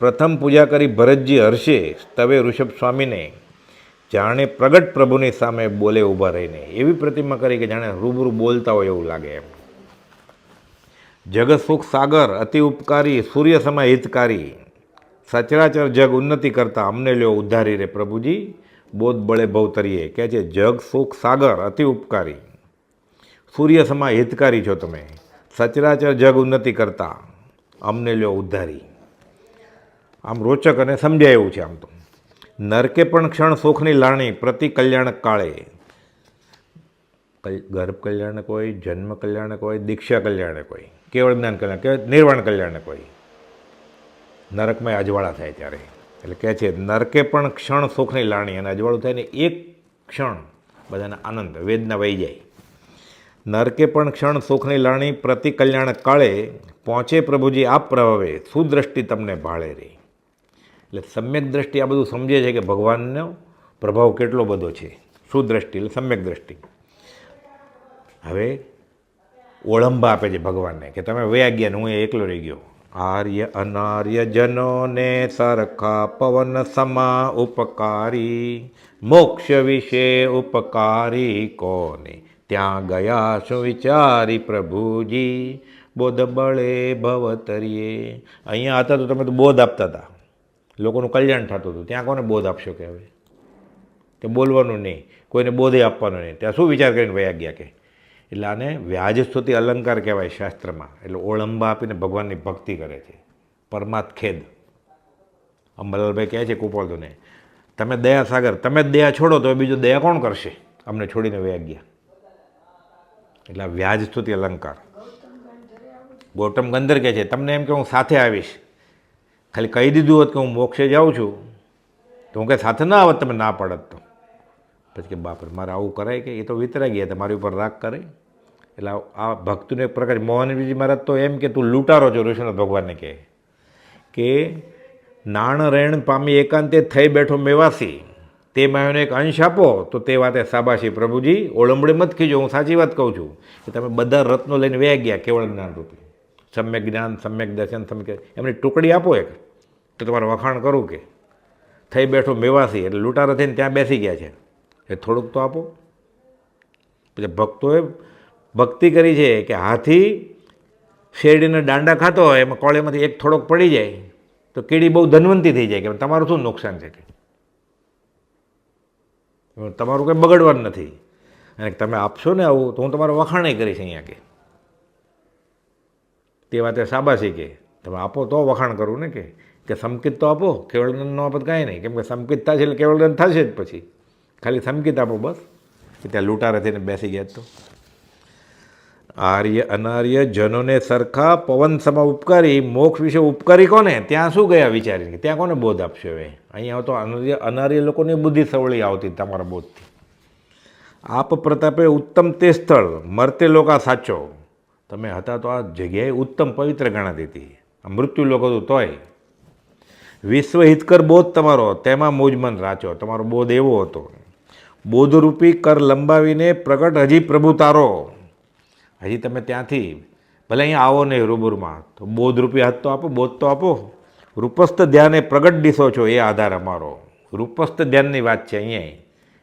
S1: પ્રથમ પૂજા કરી ભરતજી હર્ષે સ્તવે ઋષભ સ્વામીને. જાણે પ્રગટ પ્રભુની સામે બોલે ઊભા રહીને. એવી પ્રતિમા કરી કે જાણે રૂબરૂ બોલતા હોય એવું લાગે એમ. જગત સુખ સાગર અતિ ઉપકારી સૂર્ય સમા હિતકારી. સચરાચર જગ ઉન્નતિ કરતા અમને લ્યો ઉદ્ધારી રે. પ્રભુજી બોધ બળે ભવતરીએ. કહે છે જગ સુખ સાગર અતિ ઉપકારી, સૂર્ય સમા હિતકારી છો તમે, સચરાચર જગ ઉન્નતિ કરતા અમને લ્યો ઉદ્ધારી. આમ રોચક અને સમજાય એવું છે. આમ તો નરકે પણ ક્ષણ સુખની લાણી પ્રતિ કલ્યાણક કાળે. ગર્ભ કલ્યાણક હોય, જન્મ કલ્યાણક હોય, દીક્ષા કલ્યાણક હોય, કેવળ જ્ઞાન કલ્યાણ કે નિર્વાણ કલ્યાણક હોય. નરકમાં અજવાળા થાય ત્યારે એટલે કહે છે નરકે પણ ક્ષણ સુખની લાણી. અને અજવાળું થાય ને એક ક્ષણ બધાને આનંદ વેદના વહી જાય. નરકે પણ ક્ષણ સુખની લાણી પ્રતિ કલ્યાણક કાળે. પહોંચે પ્રભુજી આપ પ્રભાવે સુદ્રષ્ટિ તમને ભાળે રે. એટલે સમ્યક દ્રષ્ટિ આ બધું સમજે છે કે ભગવાનનો પ્રભાવ કેટલો બધો છે. સુદ્રષ્ટિ એટલે સમ્યક દ્રષ્ટિ. હવે ઓળંબા આપે છે ભગવાનને કે તમે વયા ગયા ને હું એકલો રહી ગયો. આર્ય અનાર્ય જનોને સરખા પવન સમા ઉપકારી. મોક્ષ વિશે ઉપકારી કોને ત્યાં ગયા શું વિચારી. પ્રભુજી બોધ બળે ભવતરીએ. અહીંયા હતા તો તમે તો બોધ આપતા હતા, લોકોનું કલ્યાણ થતું હતું. ત્યાં કોને બોધ આપશો કે હવે? કે બોલવાનું નહીં, કોઈને બોધે આપવાનું નહીં. ત્યાં શું વિચાર કરીને વયા ગયા કે એટલે આને વ્યાજસ્તુતિ અલંકાર કહેવાય શાસ્ત્રમાં. એટલે ઓળંબા આપીને ભગવાનની ભક્તિ કરે છે. પરમાત ખેદ. અંબાલાલભાઈ કહે છે કુપાલદોને, તમે દયા સાગર, તમે જ દયા છોડો તો બીજું દયા કોણ કરશે? અમને છોડીને વયા ગયા. એટલે વ્યાજસ્તુતિ અલંકાર. ગૌતમ ગંધર કહે છે તમને એમ કે હું સાથે આવીશ, ખાલી કહી દીધું હોત કે હું મોક્ષે જાઉં છું તો હું કંઈ સાથે ના આવત, તમે ના પડત તો. પછી કે બાપરે મારે આવું કરાય કે? એ તો વિતરાઈ ગયા, તમારી ઉપર રાગ કરે. એટલે આ ભક્તને એક પ્રકાર મોહનજી મહારાજ તો એમ કે તું લૂંટારો છો. ઋષિનાથ ભગવાનને કહે કે નાણ રેણ પામી એકાંતે થઈ બેઠો મેવાસી, તે માયોને એક અંશ આપો તો તે વાતે સાબાશી. પ્રભુજી ઓળંબડે મત ખીજો, હું સાચી વાત કહું છું કે તમે બધા રત્નો લઈને વ્યા ગયા કેવળ જ્ઞાન રૂપી. સમ્યક જ્ઞાન, સમ્યક દર્શન, સમ્યક એમની ટુકડી આપો એક, તો તમારે વખાણ કરું કે થઈ બેઠો મેવાસી એટલે લૂંટારા થઈને ત્યાં બેસી ગયા છે, એ થોડુંક તો આપો. પછી ભક્તોએ ભક્તિ કરી છે કે હાથી શેરડીને દાંડા ખાતો હોય, એમાં કોળીમાંથી એક થોડોક પડી જાય તો કીડી બહુ ધનવંતી થઈ જાય કે તમારું શું નુકસાન છે કે તમારું કંઈ બગડવાનું નથી, અને તમે આપશો ને આવું તો હું તમારો વખાણે કરીશ અહીંયા તે વાતે શાબાશી કે તમે આપો તો વખાણ કરું ને કે સમકિત તો આપો, કેવળદાન ન આપો કાંઈ નહીં, કેમ કે સમકિત થશે એટલે કેવળદાન થશે જ. પછી ખાલી સમકિત આપો બસ, કે ત્યાં લૂંટારે થઈને બેસી ગયા. તો આર્ય અનાર્ય જનોને સરખા પવન સમા ઉપકારી, મોક્ષ વિશે ઉપકારી કોને? ત્યાં શું ગયા વિચારીને, ત્યાં કોને બોધ આપશો? હવે અહીંયા તો અનાર્ય લોકોની બુદ્ધિ સવળી આવતી તમારા બોધથી. આપ પ્રતાપે ઉત્તમ તે સ્થળ, મરતે લોકા સાચો. તમે હતા તો આ જગ્યાએ ઉત્તમ પવિત્ર ગણાતી હતી, આ મૃત્યુ લોકો હતું તોય. વિશ્વ હિતકર બોધ તમારો, તેમાં મોજમન રાચો. તમારો બોધ એવો હતો. બોધરૂપી કર લંબાવીને પ્રગટ હજી પ્રભુ તારો. હજી તમે ત્યાંથી ભલે અહીંયા આવો નહીં રૂબરૂમાં, તો બોધરૂપી હાથ તો આપો, બોધ તો આપો. રૂપસ્થ ધ્યાને પ્રગટ દિશો છો, એ આધાર અમારો. રૂપસ્થ ધ્યાનની વાત છે અહીંયા,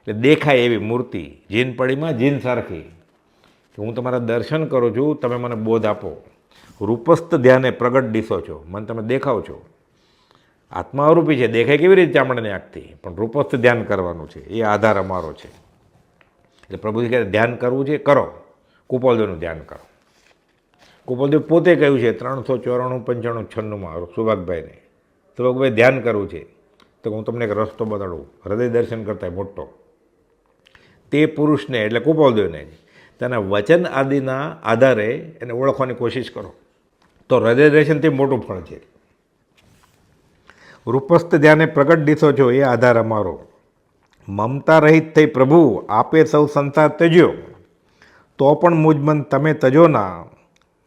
S1: એટલે દેખાય એવી મૂર્તિ, જીન પડીમાં જીન સરખી, કે હું તમારા દર્શન કરું છું, તમે મને બોધ આપો. રૂપસ્થ ધ્યાને પ્રગટ દિશો છો, મને તમે દેખાવ છો. આત્મા અરૂપી છે, દેખાય કેવી રીતે ચામડાની આંખથી, પણ રૂપસ્થ ધ્યાન કરવાનું છે, એ આધાર અમારો છે. એટલે પ્રભુજી કહે ધ્યાન કરવું છે, કરો. કુપાલદેવનું ધ્યાન કરો. કુપાલદેવ પોતે કહ્યું છે 394, 95, 96 સુભાગભાઈને, સુભાગભાઈ ધ્યાન કરવું છે તો હું તમને એક રસ્તો બતાડું, હૃદય દર્શન કરતા મોટો. તે પુરુષને એટલે કુપાલદેવને તેના વચન આદિના આધારે એને ઓળખવાની કોશિશ કરો તો હૃદય દર્શનથી મોટું ફળ છે. રૂપસ્થ ધ્યાને પ્રગટ દિશો છો, એ આધાર અમારો. મમતા રહિત થઈ પ્રભુ આપે સૌ સંસાર ત્યજ્યો, તો પણ મુજમન તમે તજો ના,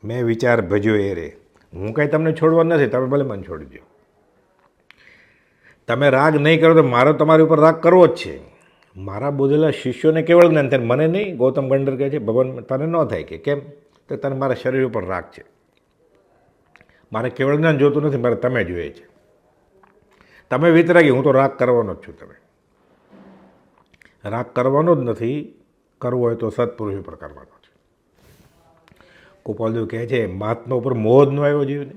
S1: મેં વિચાર ભજ્યો એ રે. હું કાંઈ તમને છોડવા નથી, તમે ભલે મને છોડી દો. તમે રાગ નહીં કરો તો મારો તમારી ઉપર રાગ કરવો જ છે. મારા બોધેલા શિષ્યોને કેવળ જ્ઞાન થાય, મને નહીં. ગૌતમ ગંડર કહે છે ભગવાન તને ન થાય કે કેમ? તો તને મારા શરીર ઉપર રાગ છે. મારે કેવળ જ્ઞાન જોતું નથી, મારે તમે જોઈએ છે. તમે વિતરાગી, હું તો રાગ કરવાનો જ છું. તમે રાગ કરવાનો જ નથી, કરવો હોય તો સત્પુરુષ ઉપર કરવાનો છે. કુપાલદેવ કહે છે મહાત્મા ઉપર મોહ જ ન આવ્યો જીવને.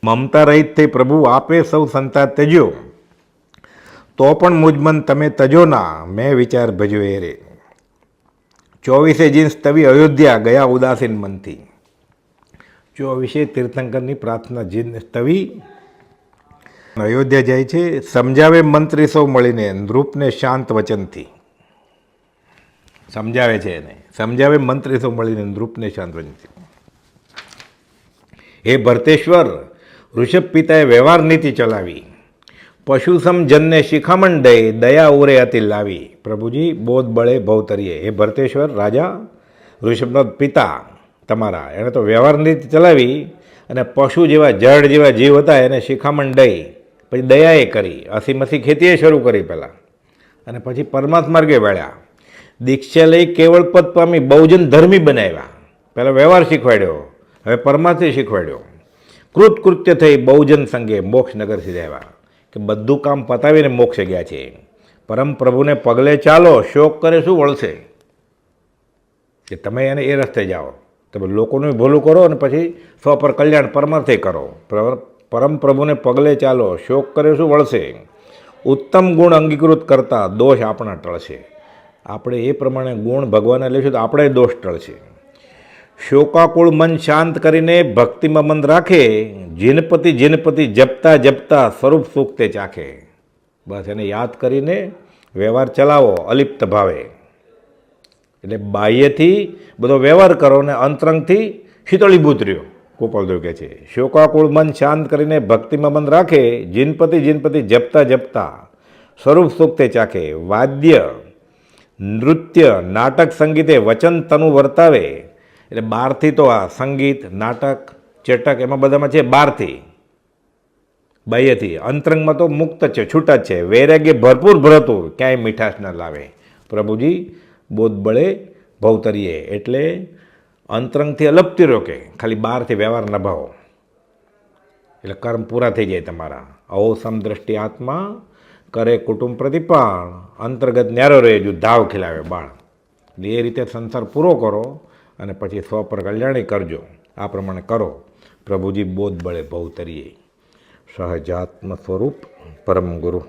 S1: મમતા રહિત થઈ પ્રભુ આપે સૌ સંતાર ત્યજ્યો, તો પણ મુજમન તમે તજો ના, મેં વિચાર ભજ્યો એ રે. 24 જીન સ્તવી અયોધ્યા ગયા ઉદાસીન મનથી. 24 તીર્થંકરની પ્રાર્થના જીન સ્તવી અયોધ્યા જાય છે. સમજાવે મંત્રી સૌ મળીને નૃપને શાંત વચનથી. સમજાવે છે એને, સમજાવે મંત્રી સૌ મળીને નૃપને શાંત વચનથી. હે ભરતેશ્વર, ઋષભ પિતાએ વ્યવહાર નીતિ ચલાવી, પશુસમ જનને શિખામણ દઈ, દયા ઉરે અતિ લાવી. પ્રભુજી બોધ બળે ભવતરીએ. હે ભરતેશ્વર રાજા, ઋષભનો પિતા તમારા, એણે તો વ્યવહાર નીતિ ચલાવી અને પશુ જેવા જળ જેવા જીવ હતા એને શિખામણ દઈ, પછી દયાએ કરી, હસી ખેતીએ શરૂ કરી પહેલાં, અને પછી પરમાત્મા માર્ગે વળ્યા. દીક્ષા લઈ કેવળ પદ પામી બહુજન ધર્મી બનાવ્યા. પહેલાં વ્યવહાર શીખવાડ્યો, હવે પરમાર્થી શીખવાડ્યો. કૃતકૃત્ય થઈ બહુજન સંગે મોક્ષ નગર સિધાવ્યા, કે બધું કામ પતાવીને મોક્ષે ગયા છે. પરમ પ્રભુને પગલે ચાલો, શોક કરે શું વળશે? કે તમે એને એ રસ્તે જાઓ, તમે લોકોનું ભલું કરો અને પછી સ્વ પર કલ્યાણ પરમાર્થે કરો. પરમ પ્રભુને પગલે ચાલો, શોક કરે શું વળશે? ઉત્તમ ગુણ અંગીકૃત કરતા દોષ આપણા ટળશે. આપણે એ પ્રમાણે ગુણ ભગવાનને લઈશું તો આપણે દોષ ટળશે. શોકાકુળ મન શાંત કરીને ભક્તિમાં મન રાખે, જીનપતિ જીનપતિ જપતા જપતા સ્વરૂપ સુખ તે ચાખે. બસ એને યાદ કરીને વ્યવહાર ચલાવો અલિપ્ત ભાવે. એટલે બાહ્યથી બધો વ્યવહાર કરો અને અંતરંગથી શીતળીભૂત રહ્યો. ગોપાલદેવ કહે છે શોકાકુળ મન શાંત કરીને ભક્તિમાં મન રાખે, જીનપતિ જીનપતિ જપતા જપતા સ્વરૂપ સુખ તે ચાખે. વાદ્ય નૃત્ય નાટક સંગીતે વચન તનુ વર્તાવે. એટલે બહારથી તો આ સંગીત નાટક ચેટક એમાં બધામાં છે બહારથી, બાહ્યથી. અંતરંગમાં તો મુક્ત છે, છૂટા જ છે. વૈરાગ્ય ભરપૂર ભરતું, ક્યાંય મીઠાશ ન લાવે. પ્રભુજી બોધ બળે ભવતરીએ. એટલે અંતરંગથી અલપતી રહ્યો કે ખાલી બહારથી વ્યવહાર નભાવો એટલે કર્મ પૂરા થઈ જાય તમારા. અહો સમદ્રષ્ટિ આત્મા કરે કુટુંબ પ્રતિપાળ, અંતર્ગત ન્યારો રહે જો ધાવ ખીલાવે બાળ. એટલે એ રીતે સંસાર પૂરો કરો અને પછી સ્વ પર કલ્યાણી કરજો. આ પ્રમાણે કરો. પ્રભુજી બોધ બળે ભવતરીએ. સહજાત્મ સ્વરૂપ પરમ ગુરુ.